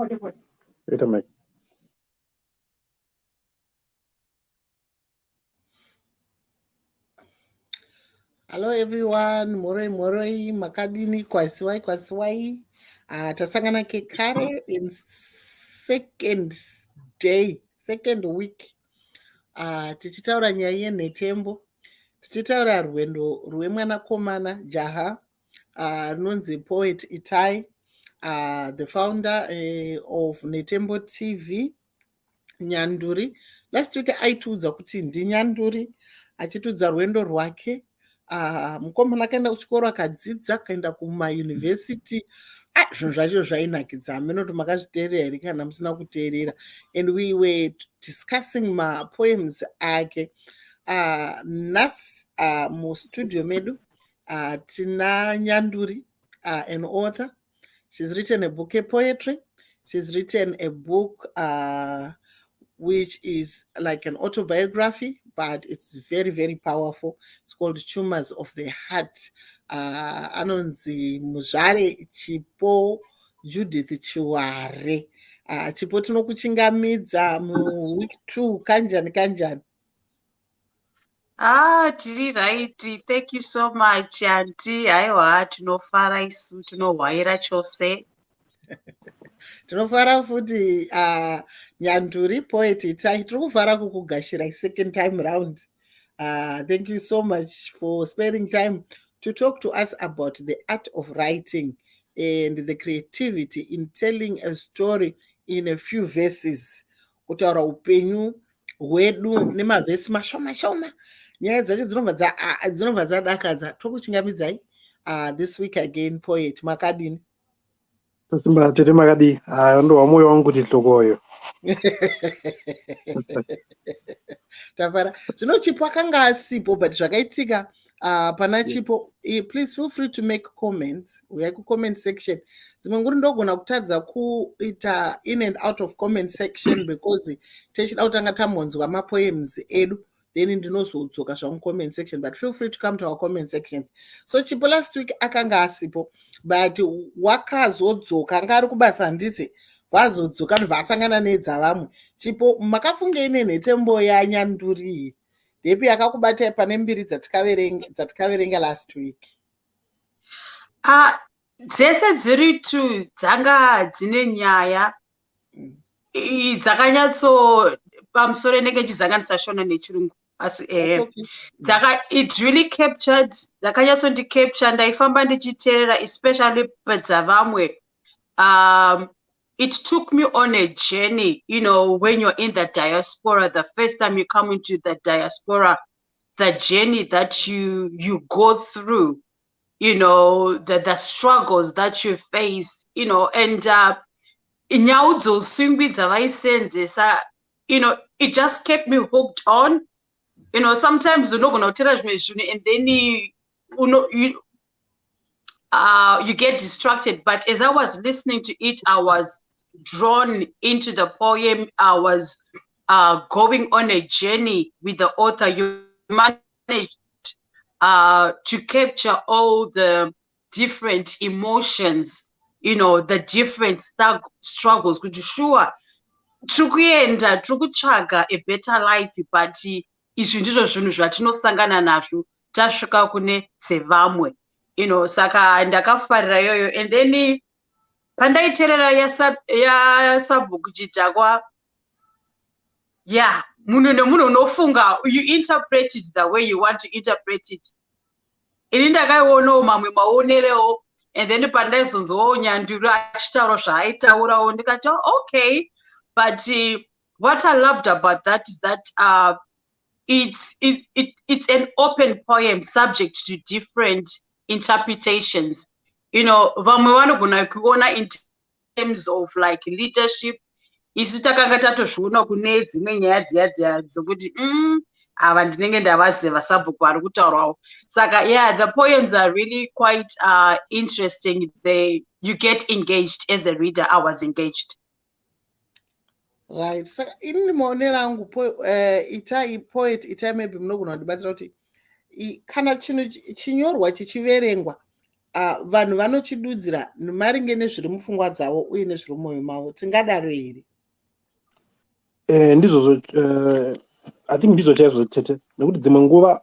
Wait a minute. Hello everyone, moroi makadini kwasiwai. Tasangana kekare in second week. Tichitaura nyaya yenhetembo. Tichitaura rwendo rwemwanakomana jaha rinonzi poet Itai, the founder of Nhetembo TV, Nyanduri. Last week aitiudza kuti ndinyanduri, achitiudza rwendo rwake. Mukomana akaenda kuchikoro akadzidza akaenda kumayunivhesiti. Zvinhu zvacho zvainakidza. Hameno kuti makazviteerera here kana musina kuteerera. And we were discussing poems ake. Nhasi mustudio medu tina Nyanduri, an author. She's written a book of poetry. She's written a book which is like an autobiography, but it's very, very powerful. It's called Tumors of the Heart. Anonzi Muzvare Chipo Judith Chiware. Chipo tinokuchingamidza week 2 kanjani. Tiri right. Thank you so much, Auntie. Aiwa, tinofara isu, tinohwaira chose. Tinofara futi Nyanduri poet Itai. Tinofara kukugashira second time round. Thank you so much for sparing time to talk to us about the art of writing and the creativity in telling a story in a few verses. Kutaura upenyu hwedu nemavhesi mashoma. Nyaya dzacho dzinobva dzadakadza. Tokuchingamidzai this week again, poet makadini. Simba tete makadi. Ndo wa moyo wangu kuti hlokoyo. Tafara. Zvino Chipo akanga asipo, but zvakaitika pana Chipo. Please feel free to make comments. We have a comment section. Dzimwe nguri ndogona kutadza kuita in and out of comment section because techida kutanga tamonzwa mapoems edu. Then ndinozodzoka zvangu comment section, but feel free to come to our comment section. So Chipo last week akanga asipo, but wakazodzoka anga ari kubasa handiti vazodzoka vasangana nedzavamwe. Chipo makafungei nenhetembo yaNyanduri? Ndepi akakubatai pane mbiri dzatikaverenga last week? Dzese dziri tu dzanga dzine nyaya dzakanyatso pamusoro enenge chizanganisa shona nechirungu. It really captured, dzakanyatsondi-capture, ndaifamba ndichiteerera, especially padzavamwe. It took me on a journey, when you're in the diaspora, the first time you come into the diaspora, the journey that you go through, the struggles that you face, and nyau dzosungwi dzavaisenzesa, it just kept me hooked on. Sometimes unogona kutera zvimwe zvinhu and then you get distracted. But as I was listening to it, I was drawn into the poem. I was going on a journey with the author. You managed to capture all the different emotions, the different struggles. Could you sure? Trikuenda, trikutsvaga a better life, but izvi ndizvo zvinhu zvatinosangana nazvo tasvika kune sevamwe. Saka ndakafarira yoyo. And then pandaiteerera yasabhuku chidhakwa, munhu nemunhu unofunga, you interpret it the way you want to interpret it. Ini ndakaionawo mamwe maonerewo, and then pandaizonzwawo Nyanduri achitaura zvaaitaurawo ndikati okay. But what I loved about that is that it's an open poem subject to different interpretations. Vamwe vanogona kuona in terms of like leadership. Isu takanga tatozviona kune dzimwe nyaya dziya dzokuti ava ndinenge ndavaziva sabhuku ari kutaurawo. Saka the poems are really quite interesting. You get engaged as a reader. I was engaged. Right. Saka ini maonero angu Itai poet Itai maybe munogona kundibatsira kuti kana chinhu chinyorwa chichiverengwa vanhu vanochidudzira maringe nezviri mupfungwa dzavo uye nezviri mumwoyo mavo, tingadaro here? Ndizvo I think ndizvo chaizvo tete, nekuti dzimwe nguva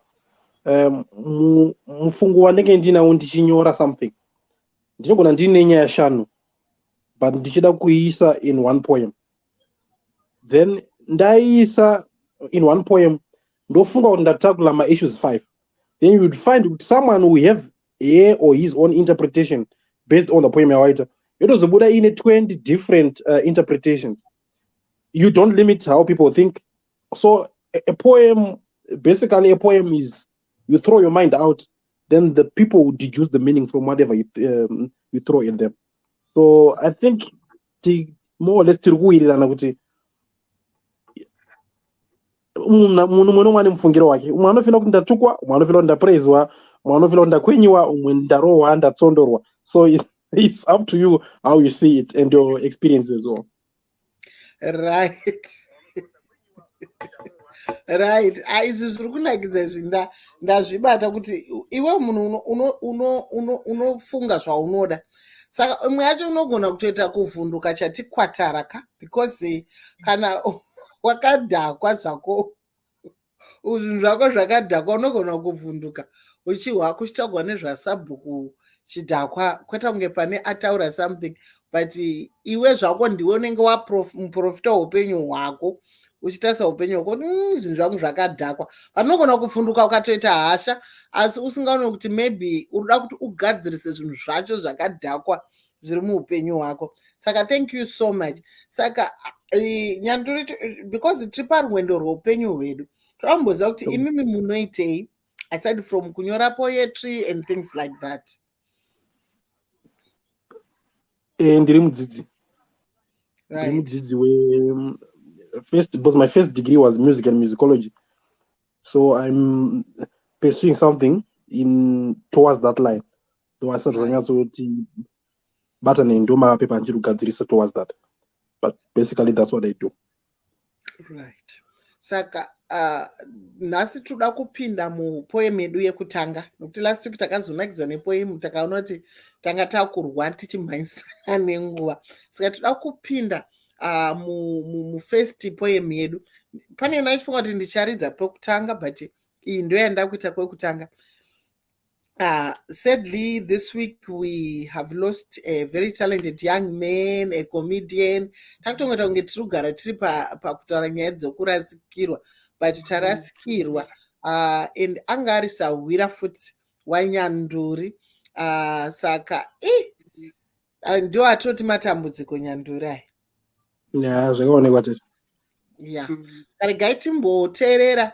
mufungo wandenge ndinawo ndichinyora something ndinogona ndine nyaya shanu but ndichida kuiisa in one poem, then ndaiisa in one poem ndofunga kuti ndatakula ma-issues 5, then you would find that someone who have her or his own interpretation based on the poem yawaita yotozobuda ine 20 different interpretations. You don't limit how people think. So a poem, basically a poem is you throw your mind out, then the people will deduce the meaning from whatever you throw in them. So I think more or less tirikuwirirana kuti munhu mumwe nomwe ane mufungiro wake. Umwe anofila kuti ndatukwa, umwe anofila kuti ndapraiswa, umwe anofila kuti ndakwenyiwa, umwe ndarohwa, ndatsondorwa. So it's up to you how you see it and your experience as well. Right. Right. Izvi zviri kunakidza izvi ndazvibata kuti iwe munhu unofunga zvaunoda. Saka imwe yacho unogona kutoita kuvhunduka chati kwatara ka, because kana wakadhakwa zvako zvinhu zvako zvakadhakwa unogona kuvhunduka uchihwa kuchitagwa nezvasabhuku chidhakwa kwete kunge pane ataura something, but iwe zvako ndiwe unenge waprofita upenyu hwako uchitarisa upenyu hwako zvinhu zvangu zvakadhakwa. Vanogona kuvhunduka ukatoita hasha asi usingaoni kuti maybe urida kuti ugadzirise zvinhu zvacho zvakadhakwa zviri muupenyu hwako. Saka thank you so much. Saka Nyanduri, because tiri parwendo rweupenyu hwedu toramboziva kuti imimi munoitei aside from kunyora poetry and things like that? Ndiri mudzidzi. Right. Ndiri mudzidzi because my first degree was music and musicology, so I'm pursuing something towards that line. Though I said but and do my paper and towards that. But basically that's what I do. Right. Saka nhasi toda kupinda mupoem yedu yekutanga nokuti last week takazonakidzwa nepoem takaona kuti tanga takurwa tichimhanyisana nenguva. Saka toda kupinda first poem yedu. Pane ndaifunga kuti ndicharidza pekutanga, but iyi ndo yanda kuita kwekutanga. Sadly, this week we have lost a very talented young man, a comedian. Takutongeta kunge tiri kugara tiri pakutaura nyaya dzokurasikirwa, but tarasikirwa and anga ari sahwira futi waNyanduri. Saka ndo atoti matambudziko Nyanduri aya. Yeah, zvakaonekwa tete. Yeah. Regai timboteerera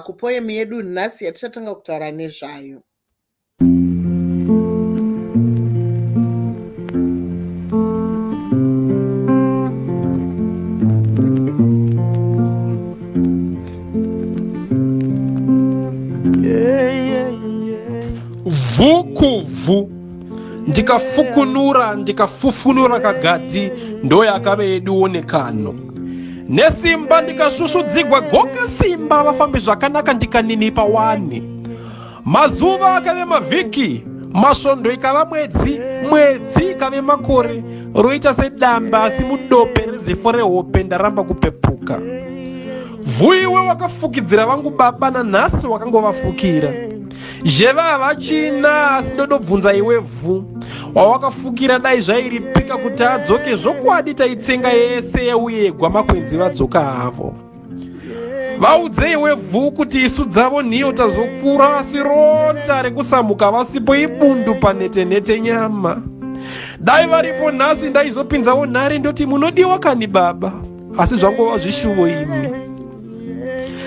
kupoem yedu nhasi yatichatanga kutaura nezvayo. Vukuvu ndikafukunura ndikafufunura kagati ndo yakave yedu onekano nesimba ndikasvusvudzigwa goka simba vafambi zvakanaka ndikaninipa wani mazuva akave mavhiki masvondo ikava mwedzi ikave makore roita sedamba asi mudope rezifo rehope ndaramba kupepuka vuiwe wakafukidzira vangu baba nanhasi wakangovafukira jeva havachina asi dodobvunza iwe vhu wawakafukira dai zvairipika kuti adzoke zvokwadi taitsenga yese uye gwamakwenzi vadzoka havo vaudze iwe vhu kuti isu dzavo nhiyo tazokura asi ronda rekusamuka vasipo ibundu panetenete nyama dai varipo nhasi ndaizopinzawo nhare ndoti munodiwa kani baba asi zvangova zvishuvo imi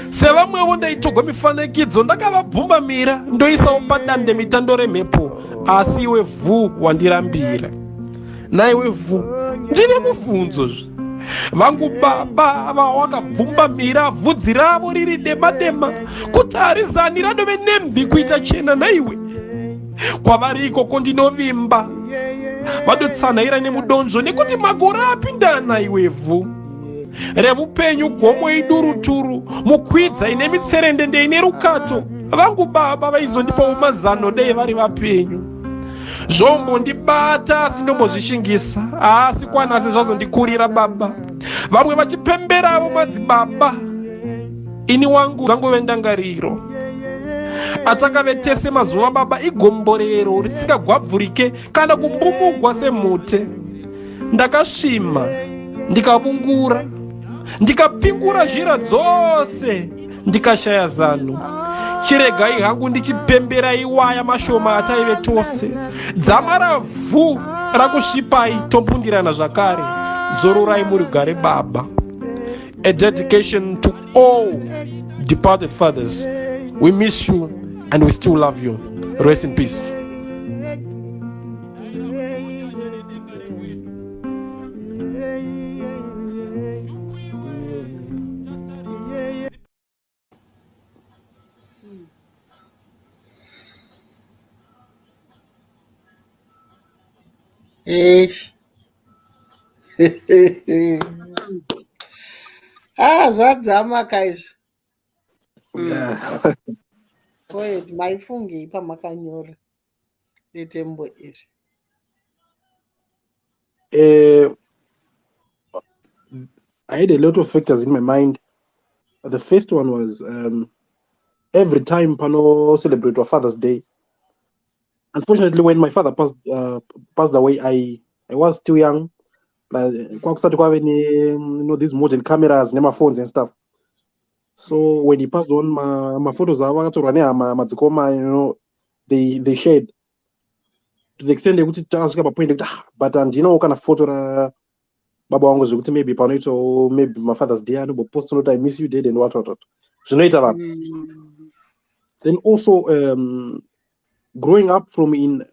sevamwevo ndaitogwa mifanekidzo ndakavabvumbamira ndoisawo padande mitando remhepo asi iwe vhu wandirambira naiwe vhu ndine mubvunzozve vangu baba vawakabvumbamira bvudzi ravo riri dema kuti harizani radove nemvi kuita chena naiwe kwavari ikoko ndinovimba vadotsanhaira nemudonzvo nekuti magore apindana iwe vhu revupenyu gomo iduruturu mukwidza ine mitserendende ine rukato vangu baba vaizondipa umazano dei vari vapenyu zvombondibata sindombozvishingisa asi kwanasi zvazondikurira baba, vamwe vachipemberavo madzibaba, ini wangu dzangove ndangariro. Atakave tese mazuva baba igomborero risingagwabvurike kana kumbumugwa semhute. Ndakasvima ndikavungura ndikapingura zhira dzose ndikashaya zano. Chiregai hangu ndichipembera iwaya mashoma ataive tose. Dzamara vhu rakusvipai tombundirana zvakare. Zororai muri gare baba. A dedication to all departed fathers. We miss you and we still love you. Rest in peace. Eish. Zvadzama kaizvi. Poet maifungei pamakanyora nhetembo iri? I had a lot of factors in my mind. The first one was every time Pano celebrate Father's Day. Unfortunately, when my father passed away, I was still young. But these modern cameras, my phones and stuff. So when he passed on, my photos are they shared to the extent they would ask about point. But kind of photo Baba wangu zikuti maybe panoito or maybe my father's day no post note I miss you dead and what. Then also growing up from in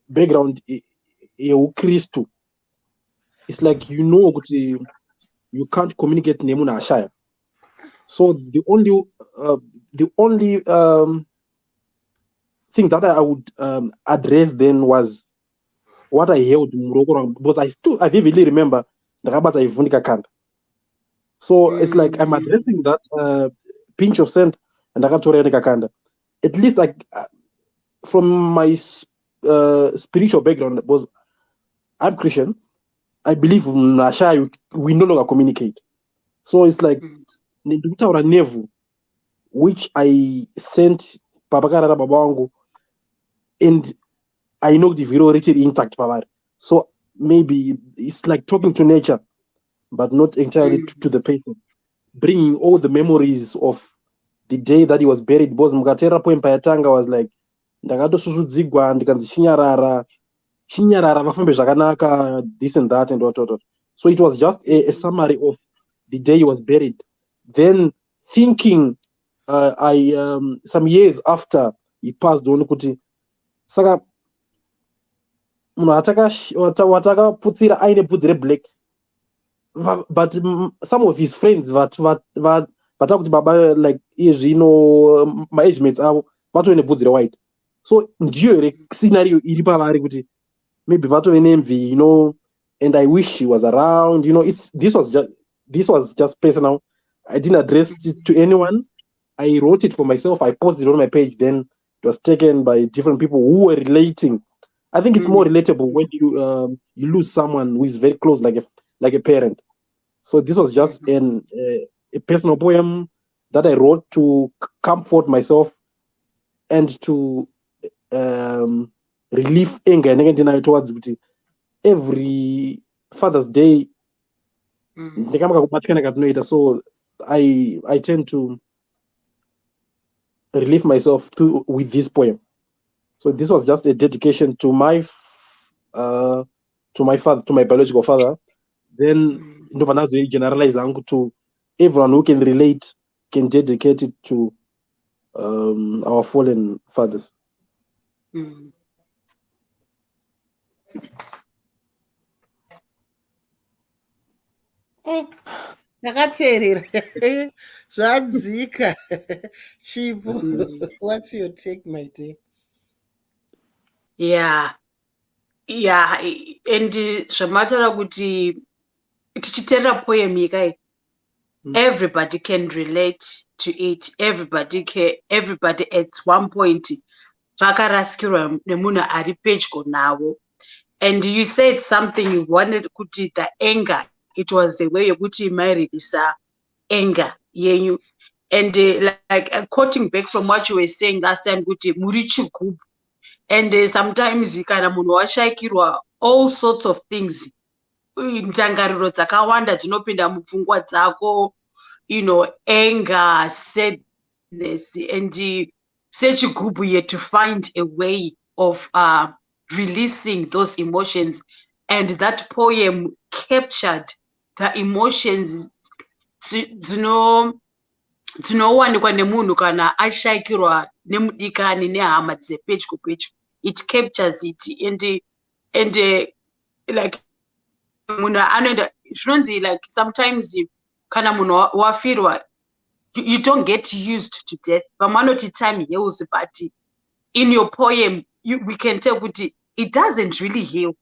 background Christo, it's like you can't communicate name na shaya. So the only thing that I would address then was what I held because I vividly remember the rabat I vunika kanda. So it's like I'm addressing that pinch of sand and I got to kanda. At least like from my spiritual background, because I'm Christian, I believe Nasha we no longer communicate. So it's like which I sent Babakara Babango, and I know the video reached intact. So maybe it's like talking to nature, but not entirely to the person. Bringing all the memories of the day that he was buried. Because Mgatera Poem Payatanga was like, Ndagato Suzudzigwa, Ndikanzi Shinyarara, Vafambe Jaganaka, this and that, and what. So it was just a summary of the day he was buried. Then thinking, some years after he passed on, Kuti, Saka, wataka putsira aine pudzire black, but some of his friends vatakuti baba like my age mates avo vatove nebvudzi white. So ndiyo here scenario iri pavari kuti maybe vatove nemvi, and I wish he was around. This was just personal. I didn't address it to anyone. I wrote it for myself. I posted it on my page. Then it was taken by different people who were relating. I think it's more relatable when you lose someone who is very close, like a parent. So this was just a personal poem that I wrote to comfort myself and to relieve anger and towards every Father's Day. So I tend to relieve myself with this poem. So this was just a dedication to my father, to my biological father. Then generalize to everyone who can relate, can dedicate it to our fallen fathers. Ndakateerera zvadzika chipo. What's your take, my dear? Yeah, and zvamatara kuti tichiteerera poem ikai, everybody can relate to it. Everybody at one point zvakarasikirwa nemunhu ari pedyo navo. And you said something, you wanted kuti the anger, it was a way yokuti maireleasa anger yenyu. And quoting back from what you were saying last time, kuti muri chigubhu. And sometimes kana munhu washayikirwa all sorts of things, ndangariro dzakawanda dzinopinda mupfungwa dzako, anger, sadness, and sechigubhu, you to find a way of releasing those emotions. And that poem captured the emotions dzinowanikwa nemunhu kana ashayikirwa nemudikani nehama dzepedyo pedyo. It captures it, and like munhu anoenda, zvinonzi like sometimes kana munhu wafirwa, you don't get used to death. Vamwe vanoti time heals, but in your poem we can tell kuti it doesn't really heal,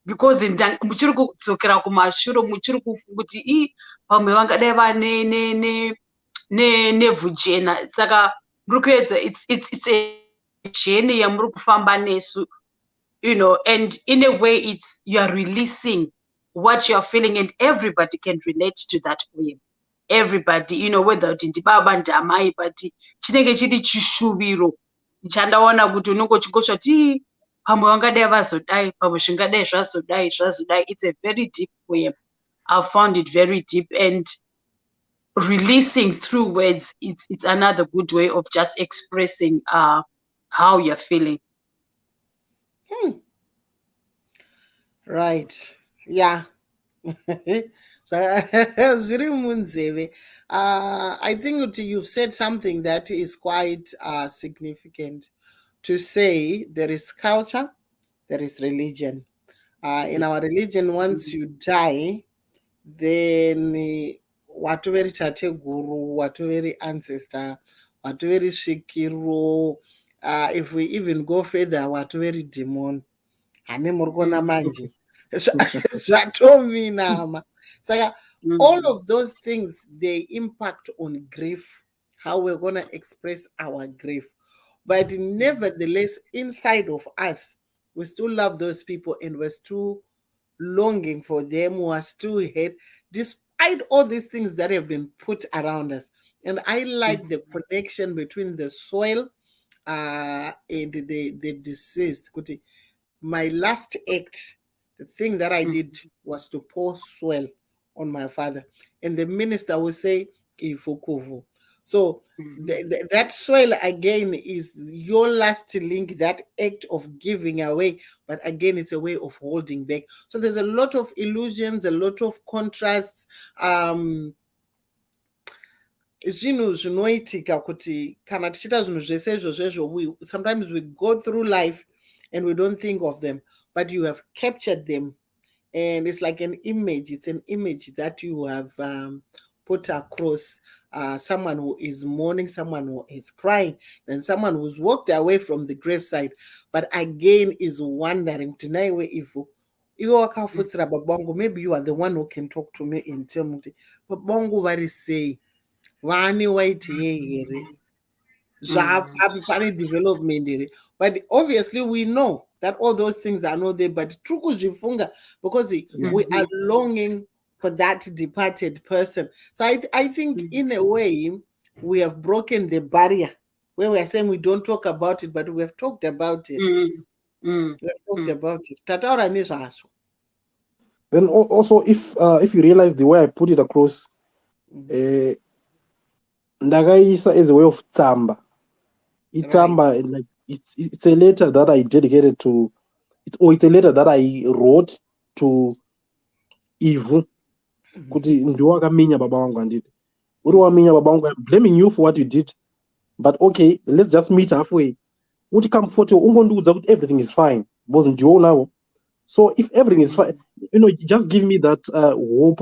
because muchiri kudzokera kumashure, muchiri kufunga kuti vamwe vangadai vane nevhu jena. Saka muri kuedza, it's a journey yamuri kufamba nesu, and in a way you are releasing what you are feeling, and everybody can relate to that poem. Everybody, whether kuti ndibaba ndamai, but chinenge chiri chishuviro chandaona kuti unenge uchingosva kuti pamwe vangadai vazodai, pamwe zvingadai zvazodai. It's a very deep poem. I found it very deep, and releasing through words, it's another good way of just expressing how you're feeling. Right. Yeah. Zviri munzeve. I think you've said something that is quite significant. To say there is culture, there is religion. In our religion, once you die, then watoveri tate guru, watoveri ancestor, watoveri svikiro. If we even go further, watoveri demon. Hane murikona manje. Zvatominama. So all of those things, they impact on grief, how we're going to express our grief. But nevertheless, inside of us, we still love those people, and we're still longing for them, who are still hurt, despite all these things that have been put around us. And I like the connection between the soil and the deceased. My last act, the thing that I did was to pour soil on my father. And the minister will say, Ifukuvu. So that soil again is your last link, that act of giving away. But again, it's a way of holding back. So there's a lot of illusions, a lot of contrasts. Sometimes we go through life and we don't think of them, but you have captured them. And it's like an image. It's an image that you have put across someone who is mourning, someone who is crying, then someone who's walked away from the graveside, but again is wondering, maybe you are the one who can talk to me in Timothy. But Bongo very say, Vani white development. But obviously we know that all those things are not there, but because we are longing for that departed person. So I think in a way we have broken the barrier where we are saying we don't talk about it, but we have talked about it. We have talked about it. Then also, if you realize the way I put it across, ndakaisa as a way of tsamba. Itsamba, like it's a letter that I dedicated to. It's a letter that I wrote to Ivu. Kuti ndiwakaminya baba wangu anditi. Uri waminya baba wangu, I'm blaming you for what you did. But okay, let's just meet halfway. Uti come photo ungondiudza kuti everything is fine. Because ndiwo now. So if everything is fine, just give me that hope.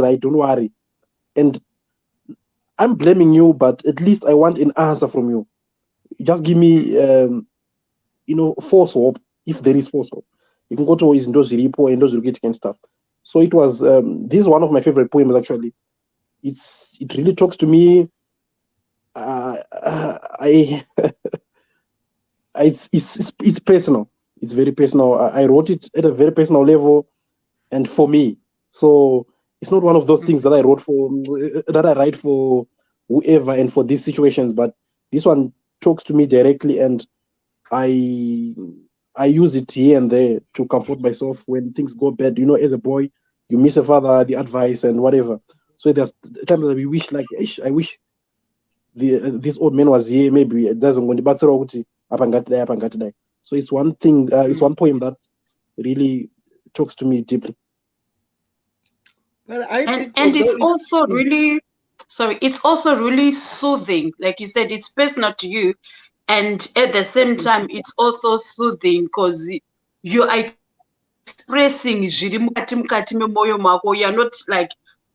Right, don't worry. And I'm blaming you, but at least I want an answer from you. Just give me, false hope, if there is false hope. You can go to his those repo and those and stuff. So it was. This is one of my favorite poems actually. It really talks to me. I it's personal. It's very personal. I wrote it at a very personal level, and for me. So it's not one of those things that I wrote for that I write for whoever and for these situations. But this one talks to me directly, and I use it here and there to comfort myself when things go bad. You know, as a boy, you miss a father, the advice and whatever. So there's times that we wish, like, I wish this old man was here. Maybe it doesn't want to. So it's one thing. It's one poem that really talks to me deeply. Well, I think And it's also really, sorry, it's also really soothing. Like you said, it's personal to you. And at the same time, it's also soothing because you are expressing zviri mukati memoyo mako. You're not like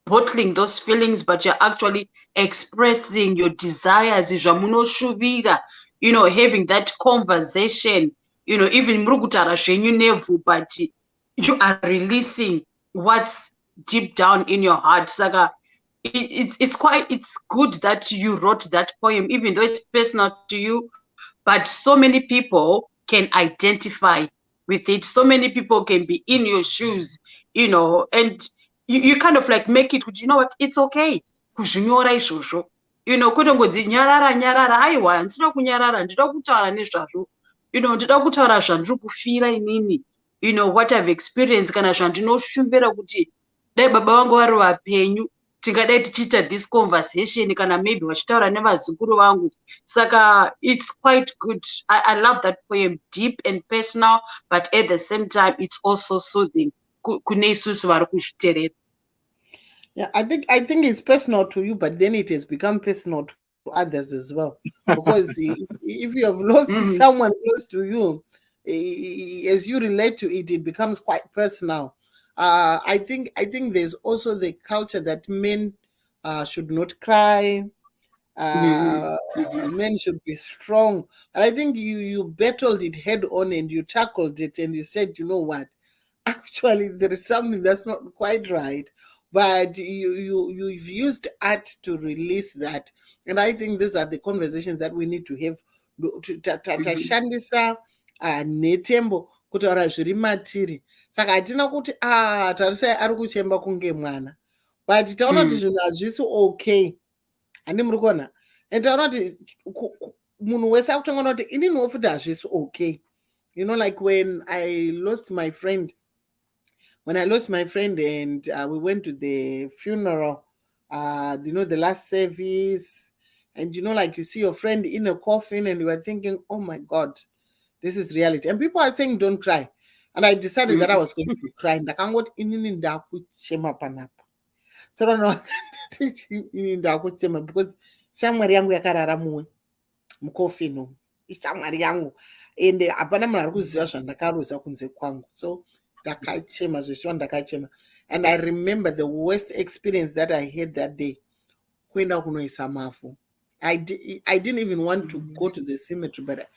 bottling those feelings, but you're actually expressing your desires, zvamunoshuvira, you know, having that conversation, you know, even muri kutaura zvenyu nevhu, but you are releasing what's deep down in your heart. Saka, it's good that you wrote that poem, even though it's personal to you, but so many people can identify with it. So many people can be in your shoes, you know, and you kind of like make it, you know what, it's okay kuzvinyora izvozvo, you know, kwete ngodzi nyarara aiwa handina kunyarara, ndida kutaura nezvazvo, you know, ndida kutaura zvandiri kufira inini, you know, what I've experienced, kana zvandinoshuvira kuti dai baba vangu vari vapenyu tingadai tichiita this conversation, kana maybe vachitaura nevazukuru vangu. Saka it's quite good. I love that poem, deep and personal, but at the same time it's also soothing kune isusu vari kuzviteerera. Yeah, I think it's personal to you, but then it has become personal to others as well. Because if you have lost someone close to you, as you relate to it, it becomes quite personal. I think there's also the culture that men should not cry. Men should be strong. And I think you battled it head on and you tackled it and you said, you know what? Actually, there is something that's not quite right. But you've used art to release that. And I think these are the conversations that we need to have. Tashandisa nhetembo kutaura zviri matiri. Saka hatina kuti tarisai ari kuchemba kunge mwana. But taona kuti zvinhu hazvisi okay. Handi muri kuona? And taona kuti munhu wese akutongona kuti ininiwo futi hazvisi okay. You know, like when I lost my friend and we went to the funeral, you know, the last service, and you know, like you see your friend in a coffin and you are thinking, oh my God, this is reality. And people are saying, don't cry. And I decided that I was going to cry. And I can't go in panapa. So I don't know because shamwari yangu yakarara mukofino. Shamwari yangu. And apana munhu ari kuziva zvandakaroza kunze kwangu. So ndakachema zveshuwa ndakachema. And I remember the worst experience that I had that day. Kuenda kunoisa mafu. I didn't even want to go to the cemetery, but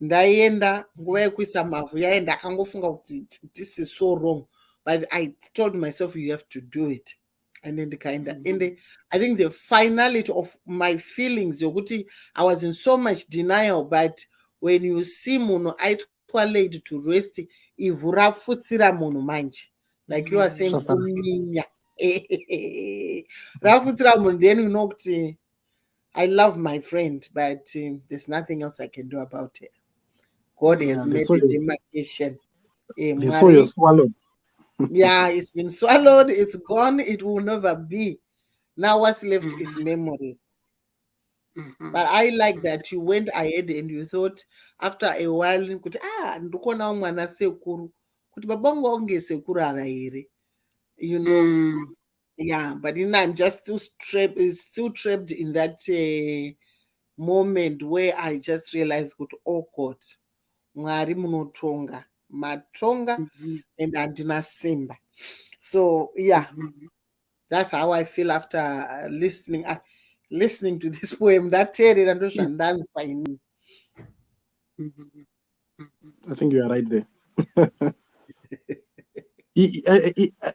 ndaenda nguva yekuisa mavhu yaenda akangofunga kuti this is so wrong, but I told myself you have to do it, and then ndikaenda. And I think the finality of my feelings yokuti I was in so much denial, but when you see munhu aitwa laid to rest, ivhu rafutsira munhu manje, like you are saying, kuminya rafutsira munhu, then you know kuti I love my friend, but there's nothing else I can do about it. God has made a demarcation. So you're swallowed. Yeah, it's been swallowed. It's gone. It will never be. Now what's left is memories. But I like that you went ahead and you thought after a while, ndikona mwana sekuru. Kuti babongo onge sekuru avaire. You know. Yeah, but you know, I'm just still trapped in that moment where I just realized, oh God, Mwari munotonga, matonga, and andina simba. So yeah, that's how I feel after listening to this poem. That and dance by me. I think you are right there.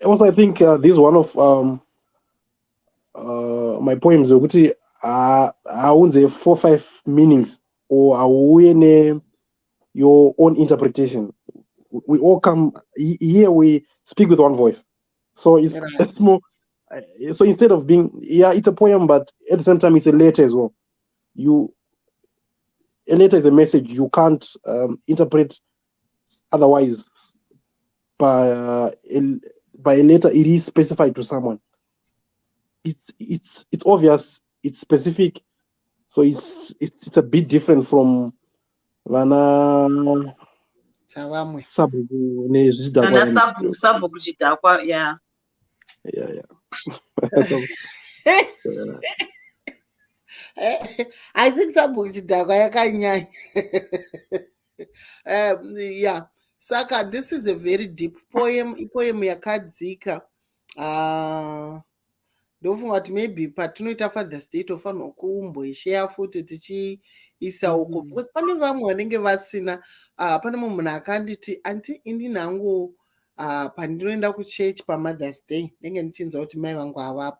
Also, I think this is one of my poems. I won't say 4 or 5 meanings or your own interpretation. We all come here. We speak with one voice, so it's more. So instead of being, it's a poem, but at the same time, it's a letter as well. A letter is a message. You can't interpret otherwise. By a letter, it is specified to someone. It's obvious. It's specific. So it's a bit different from vana sabu kuchidhakwa. Yeah. I think sabu kuchidhakwa yakanyanya. Yeah. Saka, this is a very deep poem. Poem yakadzika. Ndofunga kuti maybe patinoita Father's Day tofanirwa kumboishare futi tichiisa uko, because pane vamwe vanenge vasina. Pane mumwe munhu akanditi, anti ini nangu pandinoenda kuchechi paMother's Day ndenge ndichinzwa kuti mai vangu havapo,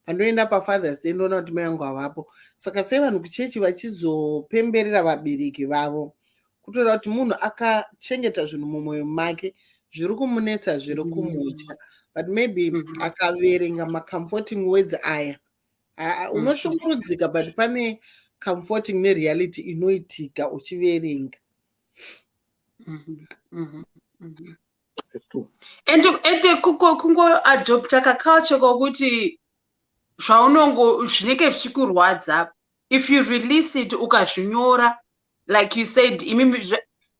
pandinoenda paFather's Day ndoona kuti mai vangu havapo. Saka sei vanhu kuchechi vachizopemberera vabereki vavo, kutora kuti munhu akachengeta zvinhu mumwoyo make zviri kumunetsa zviri kumutya, but maybe akaverenga macomforting words aya unoshungurudzika, but pane comforting nereality inoitika uchiverenga. Ende kungoadopta kaculture kokuti zvinenge zvichikurwadza, if you release it ukazvinyora, like you said,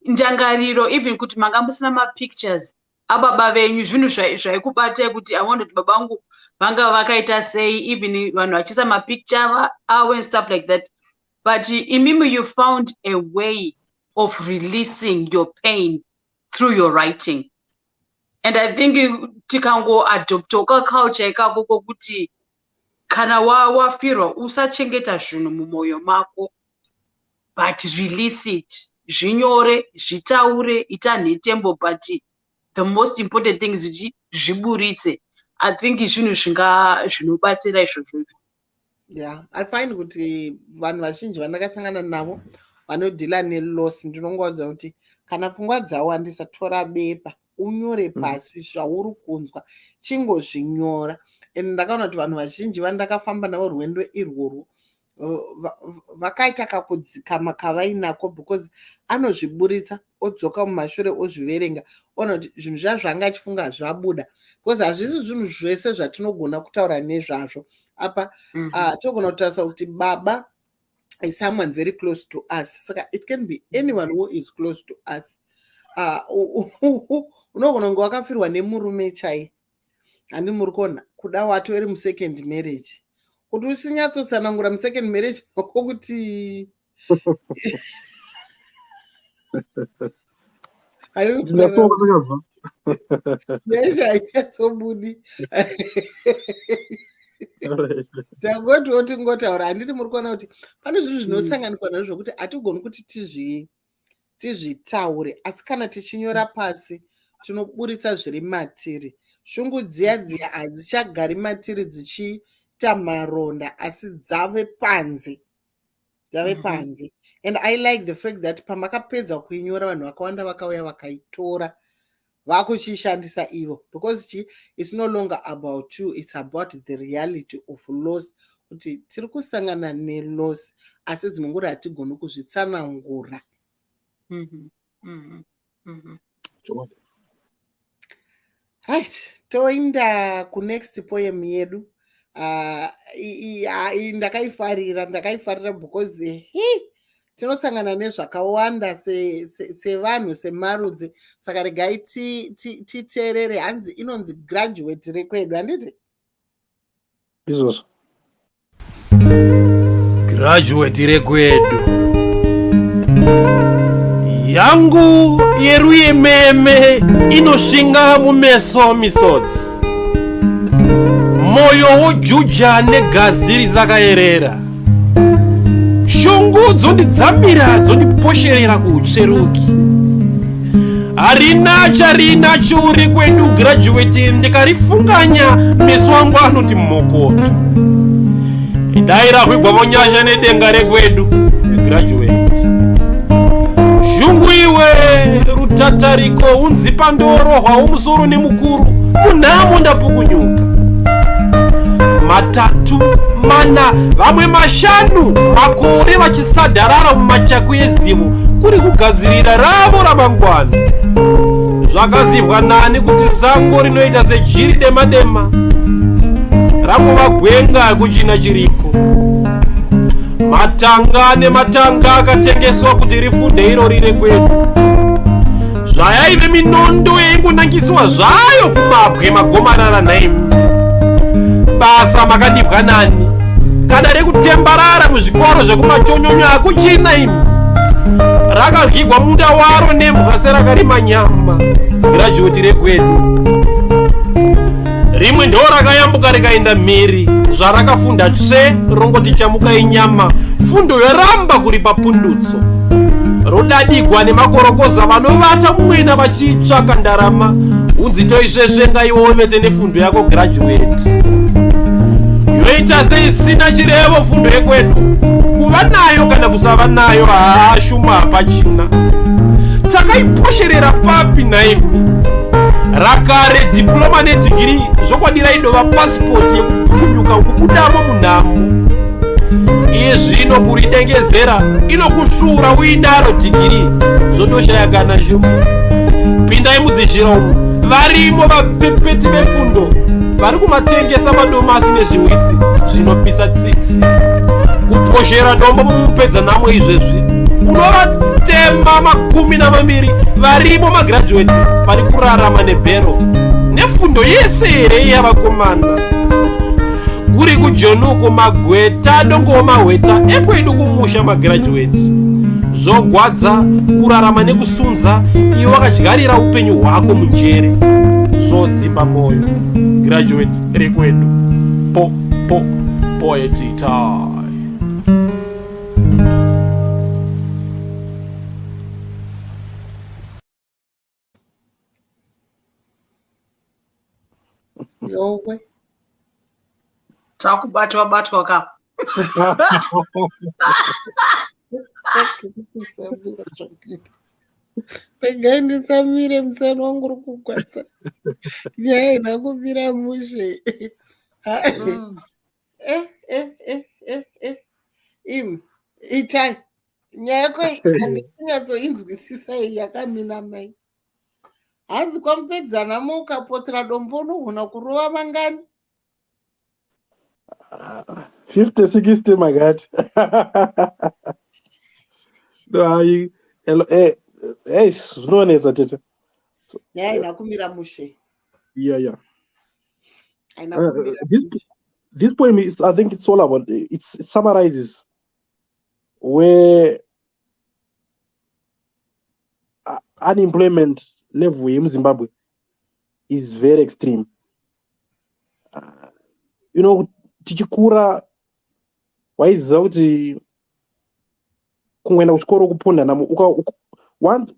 ndangariro, even kuti manga musina mapictures ababa venyu, zvinhu zvaikubatai kuti I want kuti babangu vanga vakaita sei, even vanhu vachisa mapicture avo and stuff like that. But imimi, you found a way of releasing your pain through your writing. And I think tikango adoptoka culture ikako kokuti kana wafirwa usachengeta zvinhu mumwoyo mako, but release it, zvinyore, zvitaure, ita nhetembo, but the most important thing is zviburitse. I think zvinhu zvinobatsira izvozvo. Yeah, I find kuti vanhu vazhinji vandakasangana navo vanodhila neloss, ndinongoudza kuti kana pfungwa dzawandisa, tora bepa unyore pasi zvauri kunzwa, chingozvinyora. And ndakaona kuti vanhu vazhinji vandakafamba navo rwendo irworwo vakaita kakudzikama kavainako, because anozviburitsa odzoka mumashure ozviverenga, ona kuti zvinhu zvanga achifunga zvabuda, because hazvisi zvinhu zvese zvatinogona kutaura nezvazvo apa. Togona kutarisa kuti baba is someone very close to us, saka it can be anyone who is close to us. Unogona kunge wakafirwa nemurume chai, handi muri kuona kuda watori musecond marriage, kuti usinyatsotsanangura musecond marriage wako kuti hainyasobudi tangotiwo tingotaura. Handiti muri kuona kuti pane zvinhu zvinosanganikwa nazvo zvokuti hatigoni kuti tizvitaure, asi kana tichinyora pasi tinoburitsa zviri matiri. Shungu dziya hadzichagari matiri dzichiita maronda, asi dzave panze. And I like the fact that pamakapedza kuinyora vanhu vakawanda vakauya vakaitora vakuchishandisa ivo, because it's no longer about you, it's about the reality of loss, kuti tiri kusangana neloss asi dzimwe nguva hatigoni kuzvitsanangura. Right, toenda kunext poem yedu. Ndakaifarira because tinosangana nezvakawanda sevanhu semarudzi, saka regai titeerere. Hanzi inonzi graduate rekwedu, handiti? Izvozvo graduate rekwedu yangu yeru yememe inoshinga mumeso misodzi, moyo wojuja negazi rizakayerera, shungu dzondidzamira dzondiposherera kuutsveruki, harina charina churi kwedu graduate. Ndikarifunganya meso angu anoti mokoto, idai rakwigwa vonyasha nedenga rekwedu, graduate. Zhungu iwe rutatariko unzipa ndorohwa umusoro nemukuru unamo ndapukunyuka. Matatu, mana, vamwe mashanu, makore vachisadharara mumachako ezivo kuri kugadzirira ravo ramangwana. Zvakazivwa nani kuti zango rinoita sejiri dema-dema rangova gwenga kuchina chiriko. Matanga nematanga akatengeswa kuti rifunde iro rire kwedu. Zvayaive minondo yaingonangiswa zvayo kumabwe magomarara naimi. Basa makadibwa nani kana rekutembarara muzvikoro zvekumachonyonyo akuchina imi. Rakaryigwa munda waro nemhwa serakarima nyama. Graduate rekwedu rimwe ndo rakayambuka rikaenda mhiri zvarakafunda tsve rongoti chamuka inyama. Fundo yoramba kuri papundutso rodadigwa nemakorokoza vanovata mumwena vachitsvaka ndarama. Unzi toizvezvenga iwewo mete nefundo yako graduate. Yoita seisina chirevo fundo yekwedu. Kuva nayo kana kusava nayo haashuma hapachina. Takaiposherera papi naimi. Rakare diploma nedigiri zvokwadira idova passport yekupunyuka kubudamo munhamo. Iye zvino kuridengezera inokushura uinaro digiri zvotoshaya kana zvimo. Pindai mudzijira umu varimo vapepeti vefundo vari kumatengesa madomasi nezviwitsi zvinopisa tsitsi. Kuposhera dombo mumupedza namo izvezvi unovatema 12 varimo magraduate vari kurarama nebhero nefundo yese here yavakomana. Kuri kujonuko magweta dongowo mahweta ekwedu kumusha magraduate. Zvogwadza kurarama nekusunza iwe wakadyarira upenyu hwako munjere. Zvodzimba moyo. Graduate rekwedu. Poet Itai. Yowe. Takubatwa ka. Regai ndisamire musana wangu uri kugwadza. Nyaya inakuvira mushe. Itai. Nyaya yako handisingatsoinzwisisa iyi yakamina mai. Hanzi kwamupedzana mukapotsera dombo unogona kurova mangani. 50-60 magati. Zvinonetsa tete. Nyaya inakumira mushe. Yeah. This poem is, I think it's all about, it summarizes where unemployment level in Zimbabwe is very extreme. Tichikura waiziva kuti kungoenda kuchikoro kuponda namo once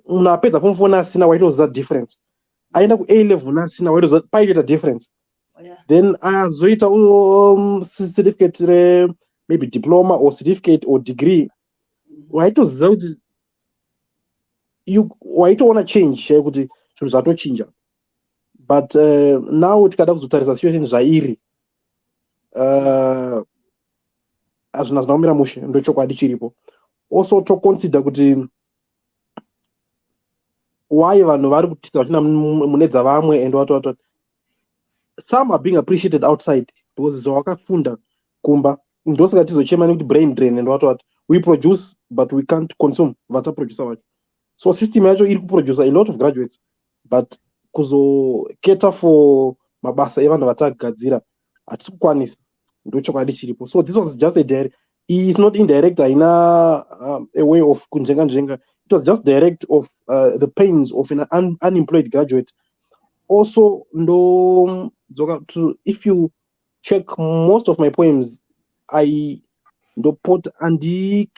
munhu apedza form 4 nasina waitoziva difference. Aenda ku-A level nasina waitoziva paitoita difference. Then azoita certificate maybe diploma or certificate or degree waitoziva kuti waitoona change kuti zvinhu zvatochinja. But now tikada kuzotarisa situation zvairi hazvina zvinomira mushe ndochokwadi chiripo. Also toconsider kuti why vanhu vari kutisa vachina mune dzavamwe and what some are being appreciated outside because zvawakafunda kumba ndosaka tizochema nekuti brain drain and what we produce but we can't consume vatsaproducer vacho. So system yacho iri kuproducer a lot of graduates but kuzoketa for mabasa evanhu vatagadzira hatisi kukwanisa ndochokwadi chiripo. So this was just it's not indirect haina a way of kunjenga. It was just direct of the pains of an unemployed graduate. Also if you check most of my poems I ndopota andi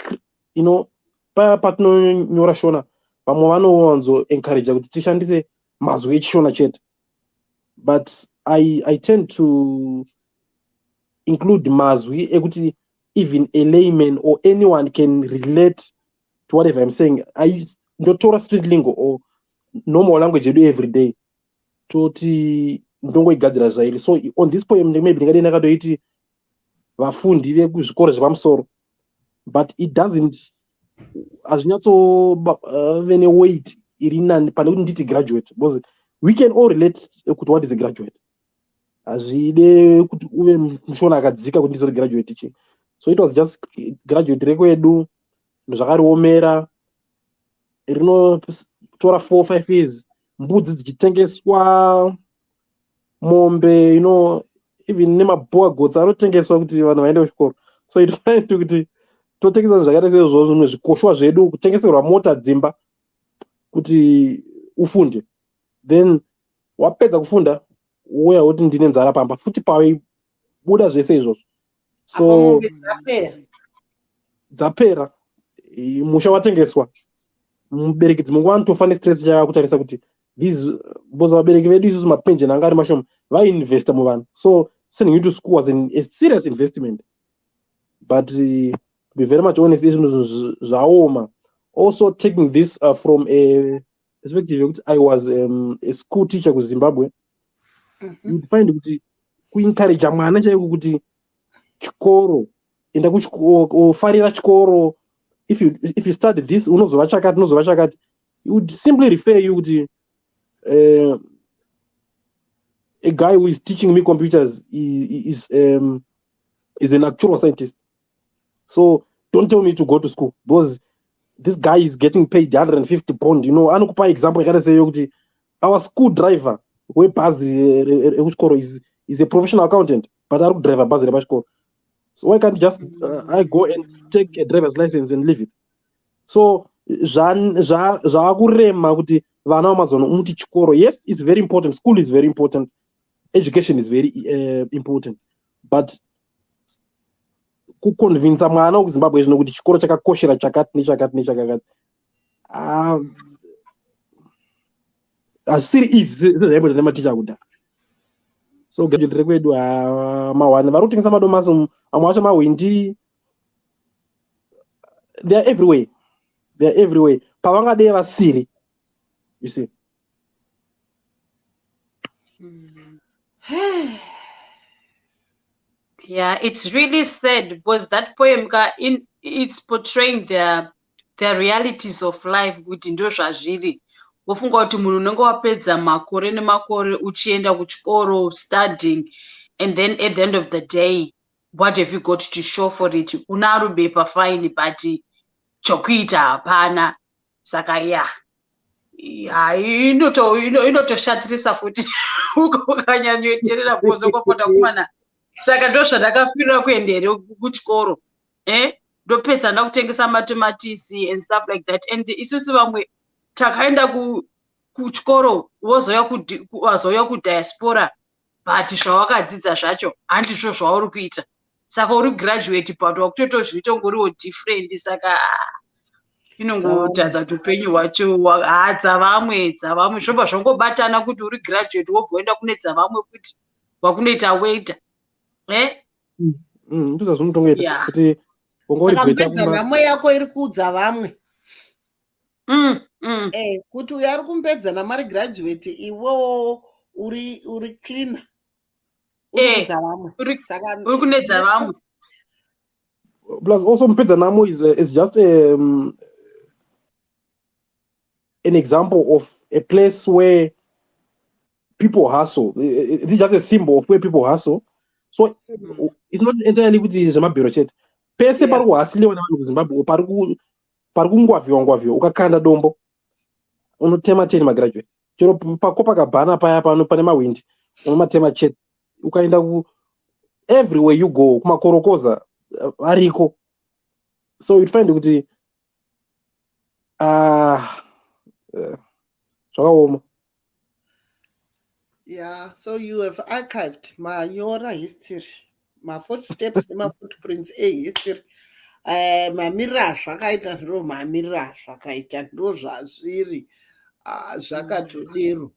patinonyora shona vamwe vanowanzo encourage kuti tishandise mazwi echishona chete, but I tend to include mazwi ekuti even a layman or anyone can relate to whatever I'm saying. I ndotora street lingo or normal language yedu every day toti ndongoigadzira zvairi. So on this poem maybe ndingade ndakatoiti vafundi vekuzvikoro zvepamusoro, but it doesn't hazvinyatsove neweight iri nani pane kuti nditi graduate, because we can all relate kuti what is a graduate. Hazvide kuti uve mushona akadzika kuti ndizoti graduate chi. So it was just graduate rekwedu zvakariomera, rinotora 4-5 years, mbudzi dzichitengeswa, mombe, even nemaboa gotsi anotengeswa kuti vanhu vaende kuchikoro. So it find kuti totengesa zvakaita seizvozvo, zvimwe zvikoshwa zvedu, kutengeserwa mota, dzimba kuti ufunde, then wapedza kufunda wouya kuti ndine nzara pamba, futi pawaibuda zvese izvozvo. So dzapera, musha watengeswa, mubereki dzimwe nguva anotofa nestress chaya kutarisa kuti because vabereki vedu isusu mapension anga ari mashoma vainvesta muvanhu. So sending you to school was a serious investment, but to be very much honest, zvaoma. Also taking this from a perspective, I was a school teacher ku Zimbabwe. You'd find kuti kuencourage mwana chaiko kuti chikoro, enda kuchikoro, farira chikoro, if you study this unozova chakati, he would simply refer you kuti a guy who is teaching me computers is an actual scientist. So don't tell me to go to school, because this guy is getting paid 150 pound. Anokupa example yakaita seyo kuti our school driver webhazi rekuchikoro is a professional accountant, but ari kudriver bhazi repachikoro. So why can't just I go and take a driver's license and leave it? So zvakurema kuti vana vamazono umuti chikoro. Yes, it's very important. School is very important. Education is very important. But kuconvince mwana wekuzimbabwe zvino kuti chikoro chakakoshera chakati nechakati hazvisiri easy sezvaimboita nematicha kudhara. So graduate rekwedu mahwani vari kutengesa madomasi, amwe acho mahwindi, they are everywhere pavangade vasiri, you see. Yeah, it's really sad because that poem it's portraying the realities of life, kuti ndo zvazviri. Wofunga kuti munhu unenge wapedza makore nemakore uchienda kuchikoro studying, and then at the end of the day what have you got to show for it? Una rubepa fine but chokuita hapana. Saka inotoshatirisa futi ukanyanyoteerera because ukafunda kumana. Saka ndo zvandakafirira kuendere kuchikoro, ndopesa ndakutengesa matomatisi and stuff like that. And isusu vamwe takaenda kuchikoro wazouya kudiaspora, but zvawakadzidza zvacho handizvo zvauri kuita. Saka uri graduate but wakutotozviita ngoriwo different. Saka inongotadza kuti upenyu hwacho dzavamwe zvobva zvangobatana kuti uri graduate wobva uenda kune dzavamwe kuti wakunoita waiter. Ndizvo zvinotongoita kuti saka mpedza nhamo yako iri kuudza vamwe kuti uyo ari kumpedza namari graduate, iwewo uri cleaner, uri kunedza vamwe. Plus also mpedza namo is just an example of a place where people hustle. It's just a symbol of where people hustle. So it's not entirely kuti zvemabhero chete. Pese pari kuhasiliwa nevanhu kuZimbabwe, pari kungwavhiwa ukakanda dombo unotema 10 magraduate. Chero paCopacabana paya pane mawindi unomatema chete. Ukaenda everywhere you go, kumakorokoza ariko. So you find kuti zvakaoma. Yeah, so you have archived manyora history, my footsteps my footprints history. Mamirira zvakaita zviro, mamirira zvakaita ndo zvazviri, zvakatodero,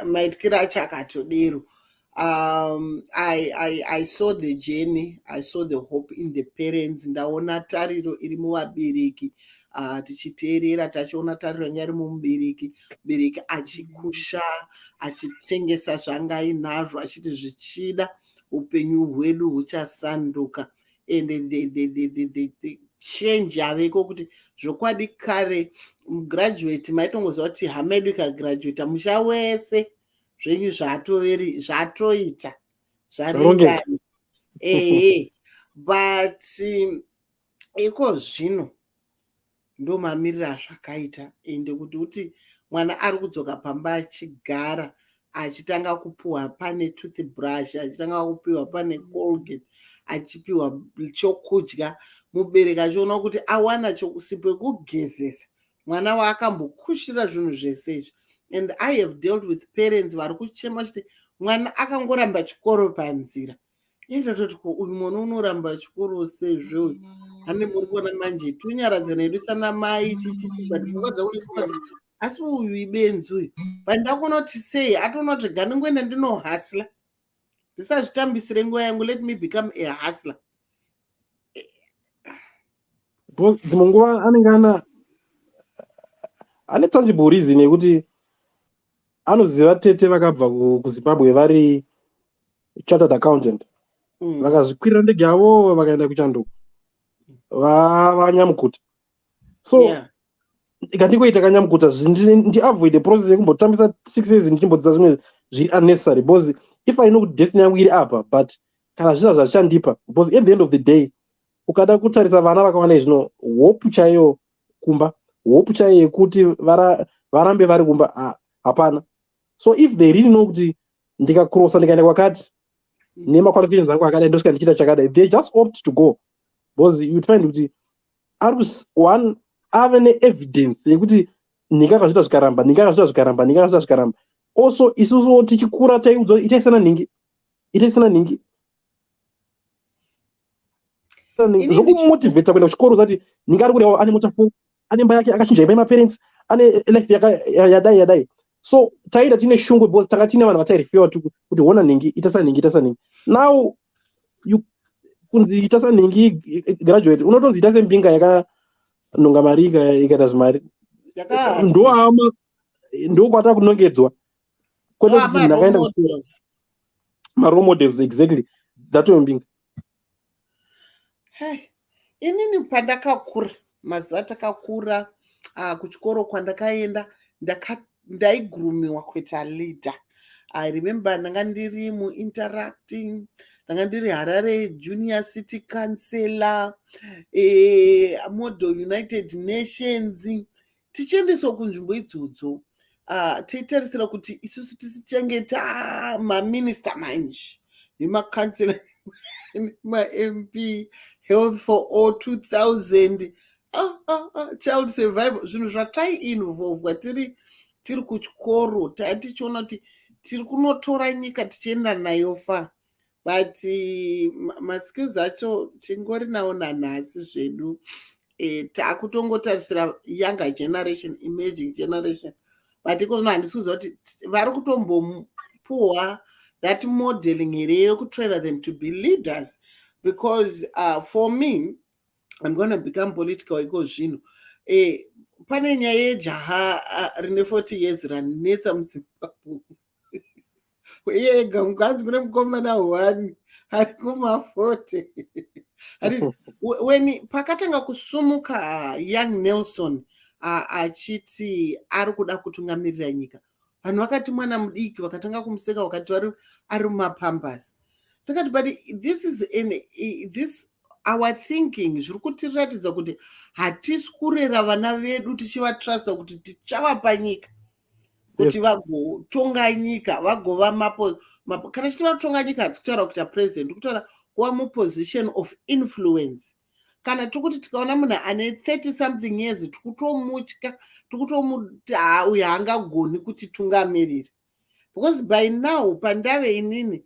maityiro acho akatodero. I saw the journey, I saw the hope in the parents. Ndaona tariro iri muvabereki, tichiteerera tachiona tariro nyari mumubereki, mubereki achikusha, achitengesa zvanga ainazvo, achiti zvichida upenyu hwedu huchasanduka. And the change yaveko kuti zvokwadi kare graduate maitongoziva kuti hama yedu ikagraduata musha wese zvenyu zvatoita zvaringana. But iko zvino ndo mamiriro azvakaita, ende kuti mwana ari kudzoka pamba achigara achitanga kupiwa pane toothbrush, achitanga kupiwa pane colgate, achipiwa chokudya, mubereki achiona kuti awana sipo yekugezesa mwana waakambokushira zvinhu zvese izvi. And I have dealt with parents vari kuchema kuti mwana akangoramba chikoro panzira. Indototi uyu mwana unoramba chikoro sezvo ane muri kuona manje tunyaradza nedu sana mai chichichi, but pfungwa dzakuri kuti asi uyu ibenzi uyu pandakona kuti sei atona kuti ganingwenda ndinohasla ndisazvitambisire nguva yangu, let me become a hustler. dzimwe nguva anenge ane tangible reason yekuti anoziva tete vakabva kuzimbabwe vari chartered accountant, vakazvikwirira ndege yavo vakaenda kuchanduku vanyamukuta. So ikandingoita kanyamukuta ndiavoid the process yekumbotambisa 6 years ndichimbodzidza zvimwe zviri unnecessary, because if I know kuti destiny yangu iri apa, but kana zvina zvazvichandipa, because at the end of the day ukada kutarisa vana vakawanda zvino hope chaiyo kumba, hope chaiyo yekuti varambe vari kumba hapana. So if they really know kuti ndikakrosa ndikaenda kwakati nemaqualifications angu akadai ndosvika ndichiita chakadai, they just opt to go, because you find kuti one ave neevidence yekuti ndingakazviita zvikaramba. Also isusu tichikura taiudzwa itaisana nhingi zvokumotivheta kuenda kuchikoro zati nhingi ari kureva ane motafu, ane mba yake akachinja imba yemaparents, ane life yadai. So taida tine shungu, because taka tine vanhu vatairifewa kuti hona nhingi itasa nhingi. Now kunzi itasa nhingi graduate unotonzi ita sembinga yakanonga mari ikaita zvimari, ndo kwata kunongedzwa kwete kuti munhu akaenda marole models. Exactly, dzatoyo mbinga. Inini pandakakura, mazuva takakura kuchikoro kwandakaenda ndaigurumiwa kuita leader. I remember ndanga ndiri muinteracting, ndanga ndiri Harare Junior City Councillor, Model United Nations, tichiendeswa kunzvimbo idzodzo teitarisira kuti isusu tisichange maminista manje nemakansela ma-MP, health for all 2000, child survival, zvinhu zvataiinvolvwa tiri kuchikoro tichiona kuti tiri kunotora nyika tichienda nayo fa. But maskills acho tingori nawo nanhasi zvedu. Taakutongotarisira younger generation, emerging generation, but ikozvino handisi kuziva kuti vari kutombopuwa that modeling here yokutrain them to be leaders. Because for me, I'm going to become political iko zvino. Pane nyaya yejaha rine 40 years ranetsa muZimbabwe. Yega mukadzi kune mukomana 1 ari kuma-40. When pakatanga kusumuka young Nelson achiti ari kuda kutungamirira nyika, vanhu vakati mwana mudiki, vakatanga kumuseka, vakati ari mumapambasi. Takati but this our thinking zviri kutiratidza kuti hatisi kurera vana vedu tichivatrusta kuti tichavapa nyika kuti vagotonga nyika, vagova kana tichitaura nyika hatisi kutaura kuita president, kutaura kuva muposition of influence. Kana tikuti tikaona munhu ane 30 something years tikutomutya, tikutomuti uyu haangagoni kuti tungamirira. Because by now pandave inini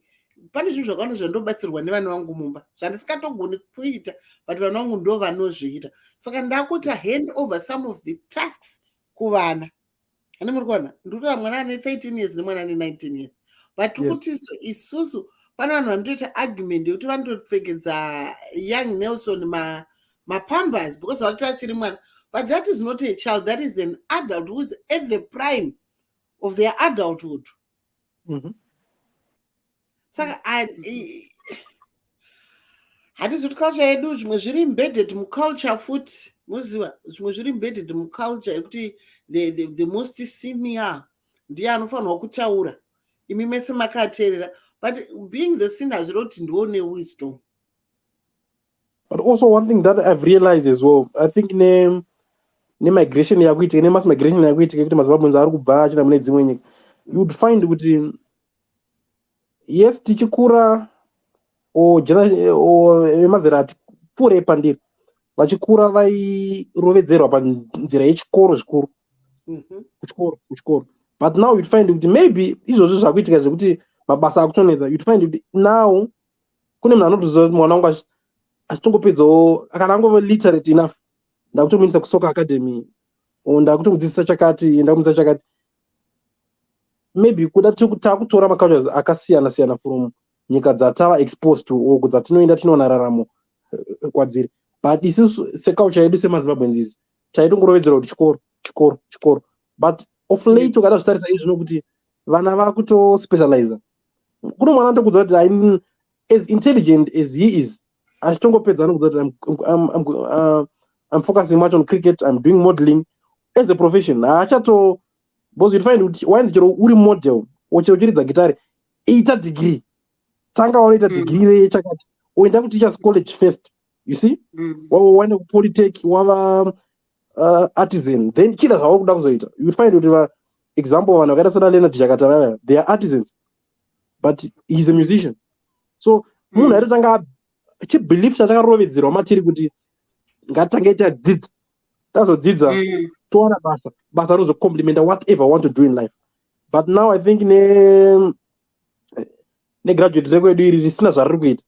pane zvinhu zvakawanda zvandobatsirwa nevana vangu mumba zvandisingatogoni kuita, but vana vangu ndo vanozviita. Saka ndakuti hand over some of the tasks kuvana. Ane muri kuona ndikutora mwana ane 13 years nemwana ane 19 years, but kuti isusu pana vanhu vanotoita argument yekuti vanotopfekedza young Nelson mapambers because vakati achiri mwana, but that is not a child, that is an adult who is at the prime of their adulthood. Saka hatizoti culture yedu zvimwe zviri embedded muculture futi, muziva zvimwe zviri embedded muculture yekuti the most senior ndiye anofanirwa kutaura, imi mese makateerera, but being the senior hazviri kuti ndiwo newisdom. But also one thing that I've realized as well, I think migration yakuitika, mass migration yakuitika kuti maZimbabweans ari kubva achida mune dzimwe nyika, you would find kuti yes tichikura vemazera ati pfuurei pandiri vachikura vairovedzerwa panzira yechikoro zvikuru kuchikoro, but now you'd find kuti maybe izvozvo zvakuitika zvekuti mabasa akutonedza, you'd find kuti now kune munhu anotoziva kuti mwana wangu achitongopedzawo kana angove literate enough, ndakutomuendesa kusoka academy, ndakutomudzidzisa chakati, ndakumudzisa chakati, maybe kuda takutora macultures akasiyana siyana from nyika dzatava exposed to or dzatinoenda tinoona raramo kwadziri, but isusu seculture yedu semaZimbabweans izi taitongorovedzera kuti chikoro, but of late ukada zvitarisa izvino kuti vana vakutospecialize. Kuno mwana anotokudza kuti as intelligent as he is, achitongopedza anokudza kuti I'm focusing much on cricket, I'm doing modeling as a profession. Because you find kuti wainzi chero uri model chero chiridza gitare 8 degree, tanga waita degree chakati, oenda ku teachers college first, you see, waenda ku polytech, wava artisan, then chida zvawo kuda kuzoita, you find kuti example vanhu vakaita sada Leonard Jakata, they are artisans but he's a musician. So munhu aitotanga chibelief chatakarovedzerwa matiri kuti ngatange tazodzidza towana basa rozocomplementa whatever I want to do in life. But now I think graduate rekwedu iri risina zvariri kuita,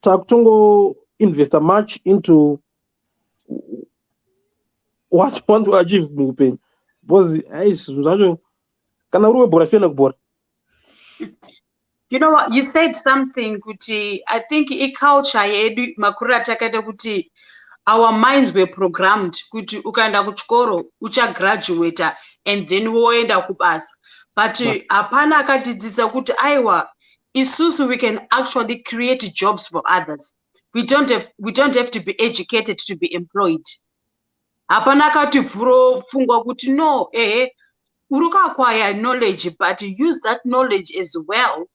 takutongo investa much into what I want to achieve muupenyu, because zvinhu zvacho kana uri webhora chienda kubhora. You know what, you said something kuti I think culture yedu makuriro atakaita kuti our minds were programmed kuti ukaenda kuchikoro uchagraduata and then woenda kubasa, but hapana akatidzidzisa kuti aiwa isusu we can actually create jobs for others. We don't have to be educated to be employed. Hapana akativhurofungwa kuti no, uri kuacquire knowledge but use that knowledge as well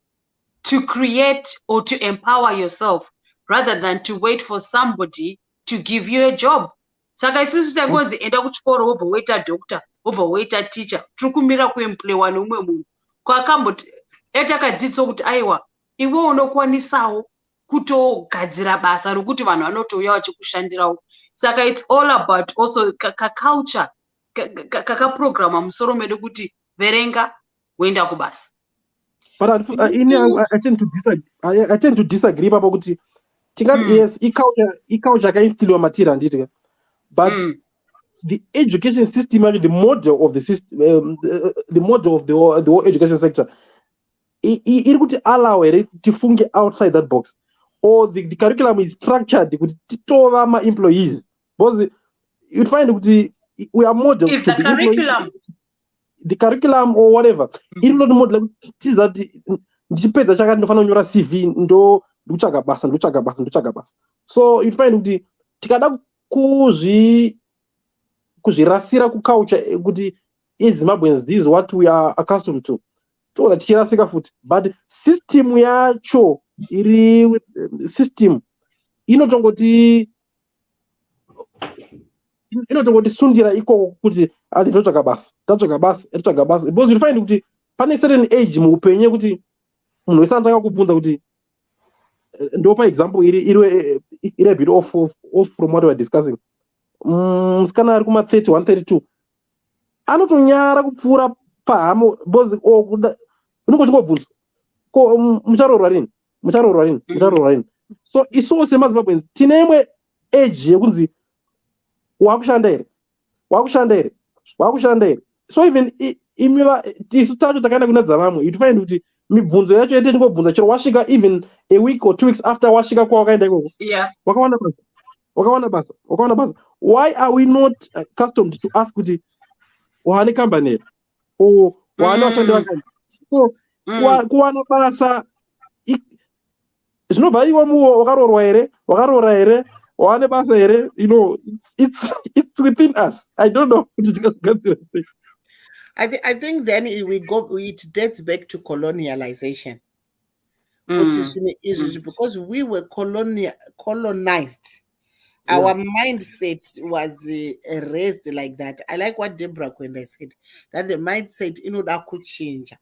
to create or to empower yourself rather than to wait for somebody to give you a job. Saka isusu tangonzi enda kuchikoro wobva woita doctor, wobva woita teacher, tiri kumira kuemployiwa neumwe munhu kwakamboti etakadzidziswa kuti aiwa iwe unokwanisawo kutogadzira basa rokuti vanhu vanotouya vachikushandirawo. Saka it's all about also culture kakaprograma musoro medu kuti verenga woenda kubasa. But I tend to disagree papa kuti tingati yes iculture yakainstiliwa matiri handiti, but the education system, the model of the system, the model of the whole education sector iri kuti allow here tifunge outside that box, or the curriculum is structured kuti titova ma-employees, because you'd find kuti we are modeled is to the be curriculum the curriculum or whatever iri not model tizati ndichipedza chakati ndinofanira kunyora CV ndotsvaga basa. So you'd find kuti tikada kuzvirasira kuculture kuti eZimbabweans, this is what we are accustomed to, toda tichirasika futi, but system yacho iri system inotongoti sundira ikoko kuti ati totsvaga basa, because you find kuti pane certain age muupenyu kuti munhu wese anotanga kubvunza kuti ndopa example iri a bit off from what we are discussing. Musikana ari kuma 31 32 anotonyara kupfuura pahamo, because unongobvunza ko mucharoorwa rini. So isuwo semaZimbabweans tine imwe age yekunzi wakushanda here. So even isu tacho takaenda kuna dzavamwe, you'd find kuti mibvunzo yacho yete ndingobvunza chero wasvika even a week or 2 weeks after wasvika kwawakaenda ikoko Yeah. wakawana basa. Why are we not accustomed to ask kuti waane company here or waane vashandi vakani? So kuwana basa zvinobva iwe muwo wakaroora here waane basa here, you know, it's within us. I don't know kuti tingazvigadzira sei. I think then it dates back to colonialization. Because we were colonized. Our mindset was raised like that. I like what Deborah Kwenda said, that the mindset, you know, that could change.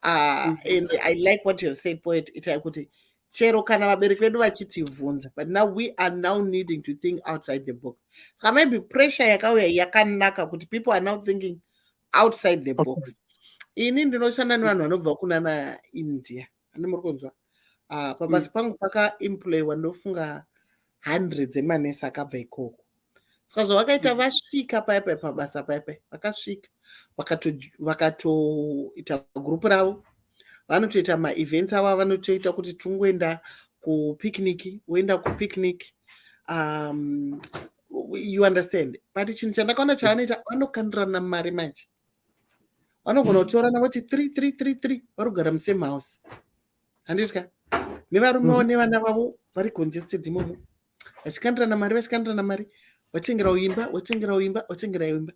And I like what you said, poet Itai kuti chero kana vabereki vedu vachitivhunza, but now we are now needing to think outside the box. So maybe pressure yakauya yakanaka kuti people are now thinking outside the box. Ini ndinoshanda nevanhu vanobva kunana India. Ani muri kunzwa? Pabasa pangu pakaemployiwa ndofunga hundreds emanesi akabva ikoko. Saka zvavakaita vasvika paipa pabasa paipa, vakasvika vakatoita gurupu ravo, vanotoita maevents avo, vanotoita kuti tungoenda kupicnic, woenda kupicnic, you understand. But chinhu chandakaona chavanoita, vanokandirana mari manje. Vanogona kutorana voti 3 varikugara musame house. Handitya nevarumewo nevana vavo vari congested imomo, vachikandirana mari, watengera uimba.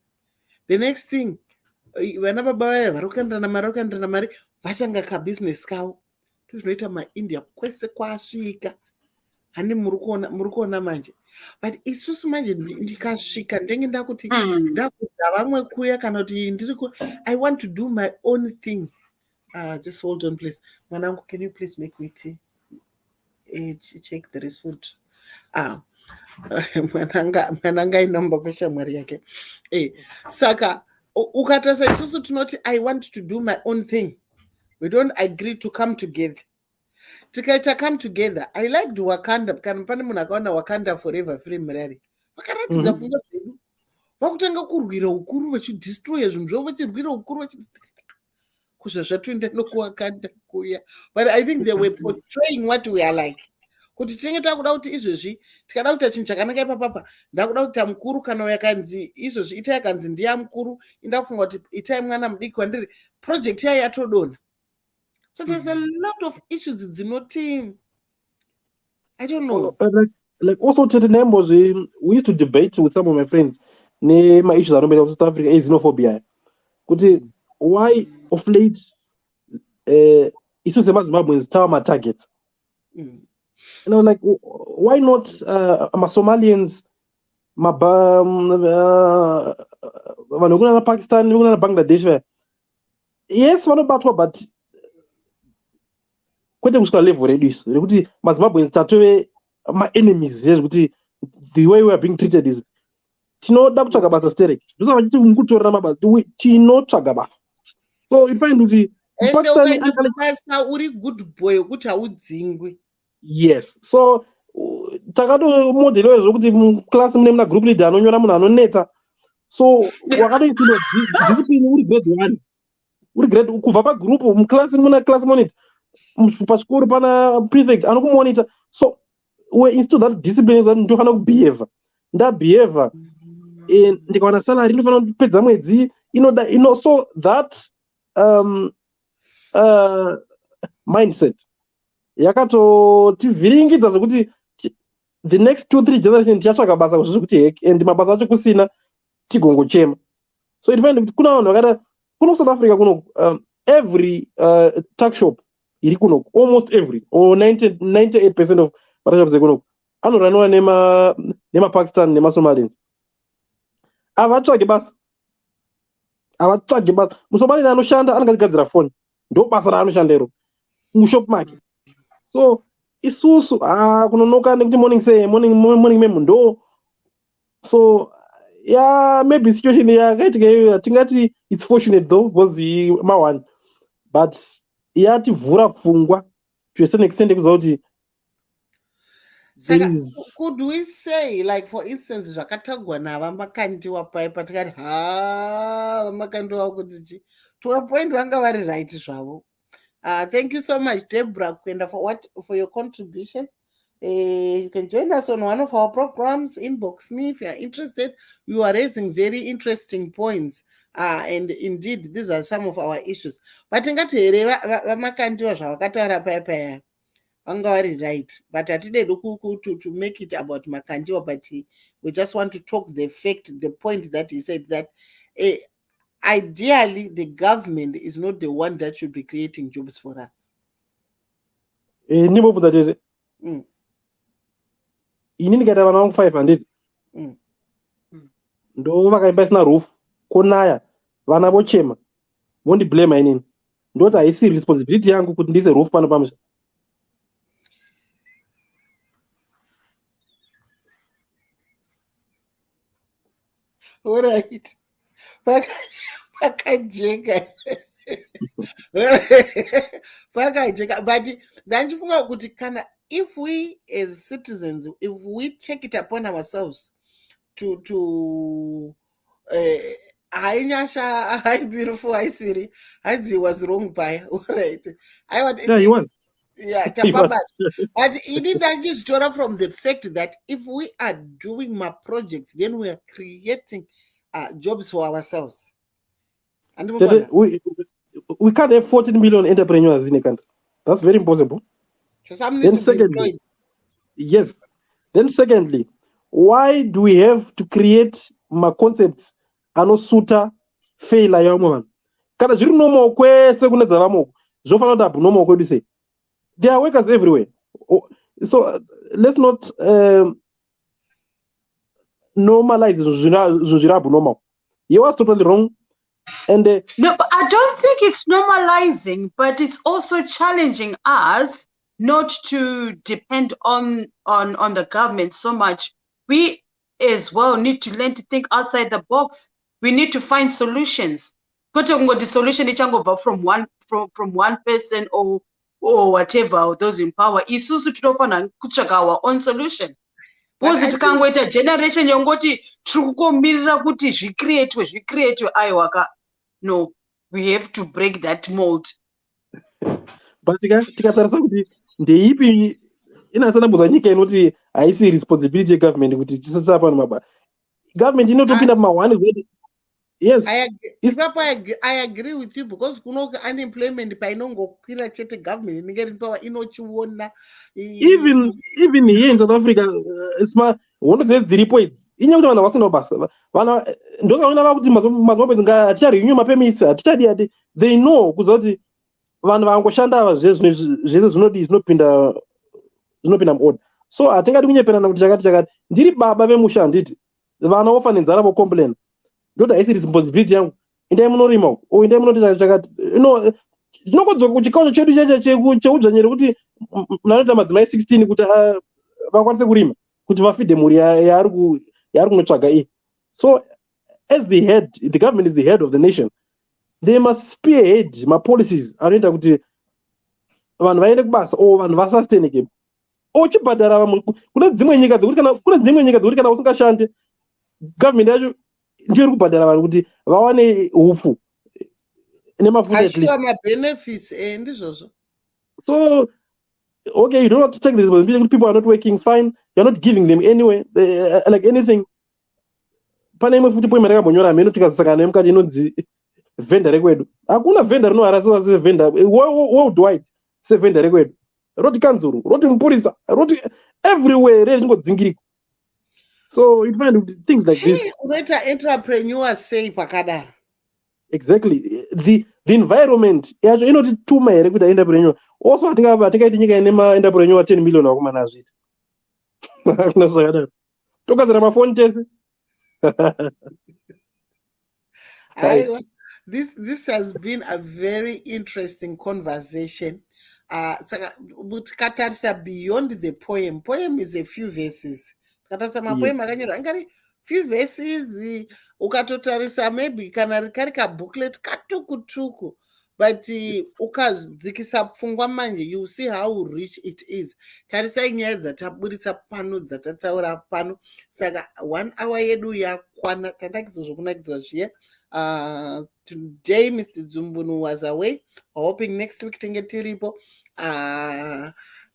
The next thing, vana baba vaya varikukandirana mari vachanga kabusiness kavo. Tozvinoita maIndia kwese kwasvika, handi muri kuona manje. But isusu manje ndikasvika ndenge ndakuti ndakudza vamwe kuya kana kuti I want to do my own thing. Just hold on please. Mwanangu, can you please make me tea? Check there is food. Mwananga inomba pesha mwari yake. Saka ukatasa isusu tunoti I want to do my own thing. We don't agree to come together. Tikaita come together. I liked Wakanda. Kana pane munhu akaona Wakanda forever free murari. Vakaratidza pfungwa dzedu. Vakutanga kurwira ukuru vachidestroya zvinhu zvavo, vachirwira ukuru kusha zvatoenda nokuwakanda kuya. But I think they were portraying what we are like. Kuti tinenge takuda kuti izvezvi tikada kuita chinhu chakanaka ipapapa, ndakuda kuita mukuru kana yakanzi izvezvi Itai yakanzi ndiya mukuru, indafunga kuti Itai mwana mudiki wandiri, project yayo yatodona. So there's a lot of issues dzinoti, I don't know. Like also nhetembo, we used to debate with some of my friends my issues around South Africa is xenophobia. Kuti why of late isu semazimbabweans tawa ma-targets. And I was like, why not Somalians, vanhu kunana Pakistan, kunana Bangladesh? Yes, vanobatwa, but kwete kusvika level redu isu rekuti mazimbabweans tatove ma-enemies zvekuti the way we are being treated is tinoda kutsvaga basa stereki, ndosaka vachiti mukutorera mabasa tinotsvaga basa. So you find kuti basa uri good boy ukuthi haudzingwi. Yes, so takatomodhelewa zvokuti muclass muna group leader anonyora munhu anonetsa, so wakatoisirwa discipline uri grade 1, kubva pagroup muclass muna class monitor, pachikoro pana prefect anokumonitor. So we instill that discipline that ndofanira kubehave, ndabehave ndikawana salary inofanira kupedza mwedzi inoda, so that mindset yakatotivhiringidza zvokuti the next 2-3 generation tichatsvaga basa zvekuti heke, and mabasa acho kusina tigongochema. So it find kuti kuna vanhu vakada kuno South Africa kuno every tuck shop iri kuno, almost every or 98% of tuck shops kuno anoraniwa nema-Pakistan nema-Somalians. Havatsvagi basa. Musomali anoshanda anogadzira phone, ndo basa raanoshanda iro mushop make. So isusu kunonoka nekuti morning memo ndo. So yeah, maybe situation yakaitika iyoyo tingati it's fortunate though because ma1, but yativhura pfungwa to a certain extent ekuziva kuti could we say, like for instance, zvakatagwa navamakandiwa paipa tikati vamakandiwa kuti to a point vanga vari right zvavo, Thank you so much, Deborah Kwenda, for your contributions. You can join us on one of our programs. Inbox me if you are interested. You are raising very interesting points, and indeed these are some of our issues. But ngati here vamakandiwa zvavakataura paya paya vanga vari right, but hatidedi to make it about makandiwa, but we just want to talk the fact, the point that he said that ideally the government is not the one that should be creating jobs for us. Ndimobvunza chete ini ndikaita vana vangu 500 ndo vakaimba isina roof konaya vana vochema vondiblame inini ndoti haisi responsibility yangu kuti ndiise roof pano pamusha. All right. Pakajeka. Pakajeka. But ndandifunga kuti kana if we as citizens, if we take it upon ourselves to hi beautiful, hi sweetie, he was wrong by all right. He was. Yeah, but it didn't just draw from the fact that if we are doing my projects, then we are creating jobs for ourselves. And we can't have 14 million entrepreneurs in a country. That's very impossible. So then secondly, yes. Then secondly, why do we have to create my concepts anosuta failure ya umwe vanhu? Kana zviri normal kwese kune dzavamoko zvofanira kuti abnormal kwedu sei? There are workers everywhere. So let's not normalize zvinhu abnormal. He was totally wrong. And no, but I don't think it's normalizing, but it's also challenging us not to depend on the government so much. We as well need to learn to think outside the box. We need to find solutions. The solution from one person or whatever, or those in power. Isusu tinofana kutsvaka our own solution. Because tikangoita generation yongoti tikukomirira kuti zvikreatwe aiwaka. No, we have to break that mold. But tikatarisa kuti ndeipi inasanabudza nyika inoti haisi responsibility yegovernment kuti tisatsa pano maba. Government inotopinda pamahwani zvoti yes. I agree with you because kuno unemployment painongokwira chete government inenge iri pawa inochiona. Even here in South Africa it's one of the 3 points. Inyaya kuti vanhu vasina basa. Vana ndokaona vakuti mazombe aticharenew mapermits atichadi they know kuzoti vanhu vangoshanda ava zvese zvinopinda muorder. So hatingadi kunyeperana kuti chakati ndiri baba vemusha handiti vana vofa nenzara vocomplain ndoti haisi responsibility yangu endai munorima uko endai munoti chakati tinokodzoka kuchikacho chedu cheudzvanyere kuti munanoita madzimai 16 kuti vakwanise kurima kuti vafidhe mhuri yaari kunotsvaga iye. So as the head, the government is the head of the nation, they must spearhead policies anoita kuti vanhu vaende kubasa vanhu vasasteneke ochibhadhara vamwe. Kune dzimwe nyika dzekuti kana usingashande government yacho ndiyo iri kubhadhara vanhu kuti vawane upfu nemafuta at least. Benefits ndizvozvo. So okay, you don't have to take this responsibility. People are not working fine, you're not giving them anyway like anything. Pane imwe futi poima rakambonyora mheno tikazosakana nemukati inonzi vendor rekwedu. Hakuna vendor rinoharasiwa sevendor worldwide sevendor rekwedu. Roti kanzuru, roti mupurisa, roti everywhere rechingodzingirika. So you find things like this. Unoita entrepreneur sei pakadaro. Exactly. The environment yacho inotituma here kuti entrepreneur. Also hatingaiti nyika ine entrepreneur 10 million wakomana azviti. Hakuna zvakadaro. Tokazara mafoni tese. This has been a very interesting conversation. Tikatarisa beyond the poem. Poem is a few verses. Tikatarisa mapoem akanyorwa angari few verses. Ukatotarisa maybe kana kari ka booklet katukutuku. But ukadzikisa pfungwa manje, you see how rich it is. Tarisa nyaya dzataburitsa pano dzatataura pano. Saka 1 hour yedu yakwana. Tandakizo zvokunakidzwa zviya. Today Mr. Zumbunu was away, hoping next week tinge tiripo.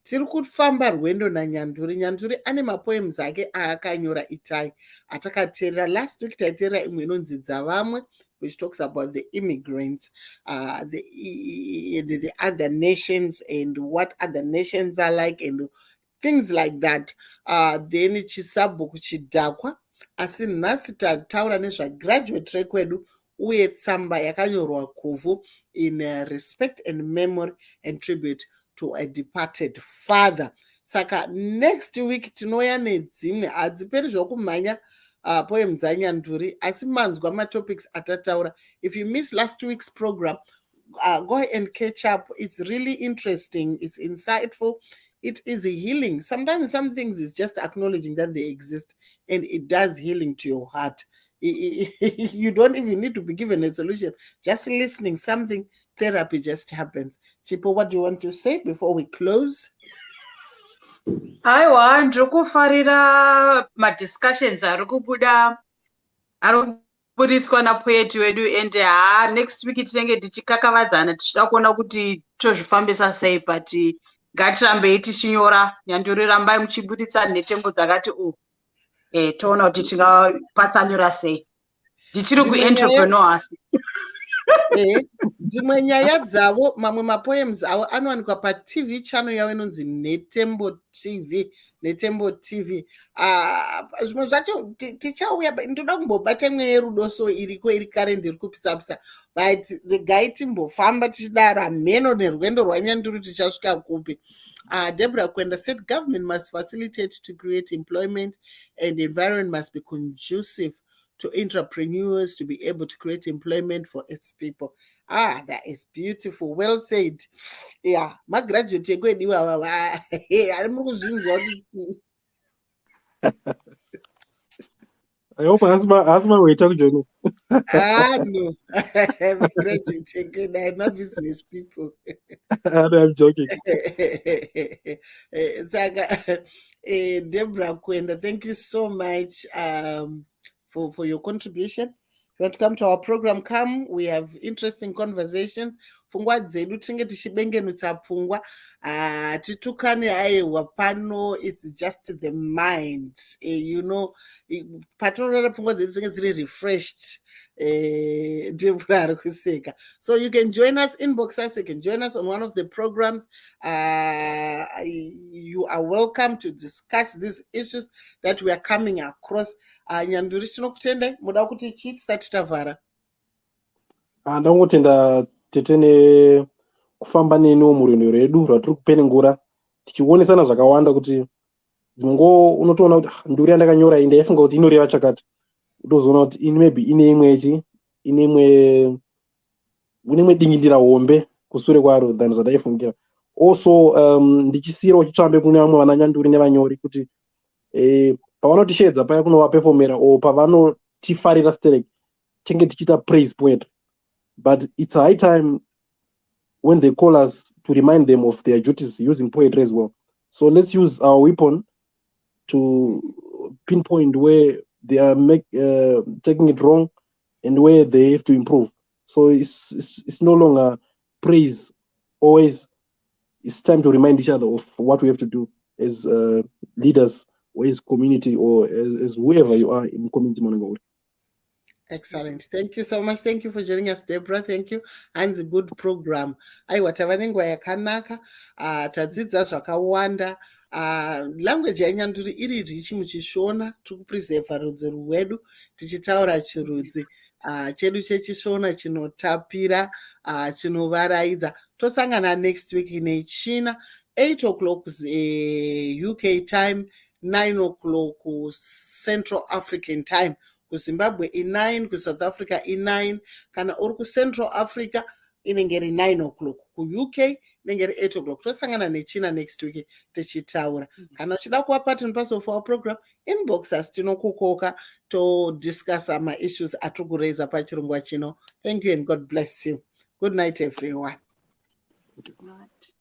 Tiri kufamba Rwendo naNyanduri. Nyanduri ane mapoems ake aakanyora Itai atakateerera. Last week taiteerera imwe inonzi Dzavamwe, which talks about the immigrants, the other nations and what other nations are like and things like that. Then Chisabhuku Chidhakwa, asi nhasi tataura nezvagraduate rekwedu uye tsamba yakanyorwa kuvhu in respect and memory and tribute to a departed father. Saka next week tinouya nedzimwe hadziperi zvokumhanya poems dzaNyanduri asi manzwa matopics atataura. If you missed last week's program, go and catch up. It's really interesting, it's insightful, it is healing. Sometimes some things is just acknowledging that they exist and it does healing to your heart. You don't even need to be given a solution. Just listening, something, therapy just happens. Chipo, what do you want to say before we close? Aiwa, ndiri kufarira madiscussions ari kubuditswa napoeti wedu, and next week tinenge tichikakavadzana tichida kuona kuti tozvifambisa sei, but ngatirambei tichinyora. Nyanduri, rambai muchibuditsa nhetembo dzakati toona kuti tingapatsanura sei. Ndichiri kuentrepreneur asi. Dzimwe nyaya dzavo, mamwe mapoems avo anowanikwa patv channel yavo inonzi Nhetembo TV. Nhetembo TV. Zvimwe zvacho tichauya, ndoda kumbobata imwe yerudo so iriko iri kare ndiri kupisapisa, but regai timbofamba tichidaro. Hameno nerwendo rwaNyanduri tichasvika kupi. Deborah Kwenda said government must facilitate to create employment and the environment must be conducive to entrepreneurs to be able to create employment for its people. That is beautiful. Well said. Yeah, my graduate I hope asma we talk Johnny. No. Graduate, I'm not business people. I'm joking. Deborah Kwenda, thank you so much for your contribution. If you want to come to our program, come. We have interesting conversations. Pfungwa dzedu tinenge tichibengenutsa pfungwa. Titukane aiwa pano, it's just the mind. You know, patorora pfungwa dzedu tinenge dziri refreshed. So you can join us, inbox us, you can join us on one of the programs. You are welcome to discuss these issues that we are coming across. Nyanduri, tinokutenda muda kuti tisati tavhara. Ndangotenda tetene kufamba neniwo murwendo rwedu rwatiri kupenengura tichionesana zvakawanda, kuti dzimwe unotoona kuti nduri yandakanyora iyi ndaifunga kuti inoreva chakati, utozoona kuti maybe ine imwe dingindira hombe kusure kwaro than zvandaifungira. Also ndichisiyirawo chitsvambe kune vamwe vananyanduri nevanyori kuti pavanotishedza paya kunovapefomera o pavanotifarira sterek tinge tichiita praise poetry, but it's high time when they call us to remind them of their duties using poetry as well. So let's use our weapon to pinpoint where they are taking it wrong and where they have to improve. So it's no longer praise always. It's time to remind each other of what we have to do as leaders or as community or as whoever you are in community Monongoli. Excellent. Thank you so much. Thank you for joining us, Deborah. Thank you. And the good program. Aiwa tavanengwa yakanaka. Tadzidza zvakawanda. Language yaNyanduri iri richi muchishona, tiri kupreserva rudzi rwedu tichitaura chirudzi chedu chechishona chinotapira, chinovaraidza. Tosangana next week nechina 8 o'clock UK time, 9 o'clock Central African time. KuZimbabwe i9, kuSouth Africa i9, kana uri kuCentral Africa inenge iri 9 o'clock, kuUK inenge iri 8 o'clock. Tosangana nechina next week tichitaura. Kana uchida kuva part and parcel of our program, inbox us, tinokukoka to discuss my issues atiri kureisa pachirongwa chino. Thank you and God bless you. Good night, everyone. Good night.